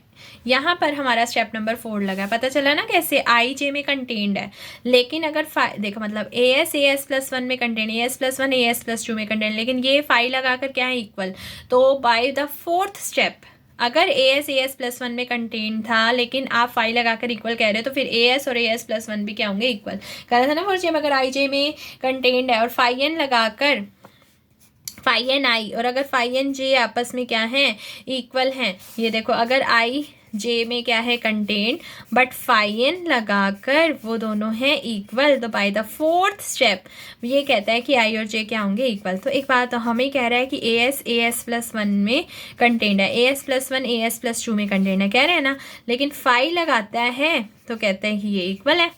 यहाँ पर हमारा स्टेप नंबर 4 लगा। पता चला ना कैसे, आई जे में कंटेंड है, लेकिन अगर देखो मतलब ए एस प्लस 1 में कंटेंट, ए एस प्लस 1 ए एस प्लस 2 में कंटेंट, लेकिन ये फाई लगाकर क्या है, इक्वल। तो बाय द 4th स्टेप, अगर ए एस प्लस 1 में कंटेंट था लेकिन आप फाई लगाकर इक्वल कह रहे हो, तो फिर ए एस और ए एस प्लस 1 भी क्या होंगे, इक्वल। कह रहा था ना फर्स्ट टाइम, अगर आई जे में कंटेंट है और फाई एन लगाकर, फाई एन आई और अगर फाई एन जे आपस में क्या है, इक्वल हैं। ये देखो, अगर आई जे में क्या है, कंटेंट, बट फाई एन लगाकर वो दोनों हैं इक्वल, तो बाय द 4th स्टेप ये कहता है कि आई और जे क्या होंगे, इक्वल। तो एक बात तो हमें कह रहा है कि ए एस प्लस 1 में कंटेंट है, ए एस प्लस 1 ए एस प्लस 2 में कंटेंट है, कह रहे हैं ना, लेकिन फाई लगाता है तो कहते हैं कि ये इक्वल है।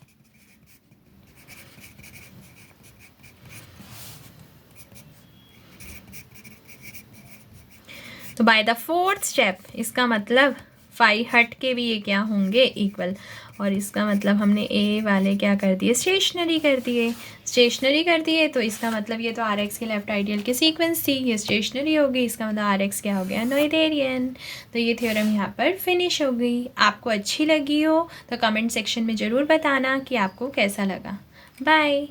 तो बाय द फोर्थ स्टेप इसका मतलब फाई हट के भी ये क्या होंगे, इक्वल। और इसका मतलब हमने ए वाले क्या कर दिए, स्टेशनरी कर दिए। तो इसका मतलब ये तो आर एक्स के लेफ्ट आइडियल की सीक्वेंस थी, ये स्टेशनरी हो गई, इसका मतलब आर एक्स क्या हो गया, नोएथेरियन। तो ये थ्योरम यहाँ पर फिनिश हो गई। आपको अच्छी लगी हो तो कमेंट सेक्शन में ज़रूर बताना कि आपको कैसा लगा। बाय।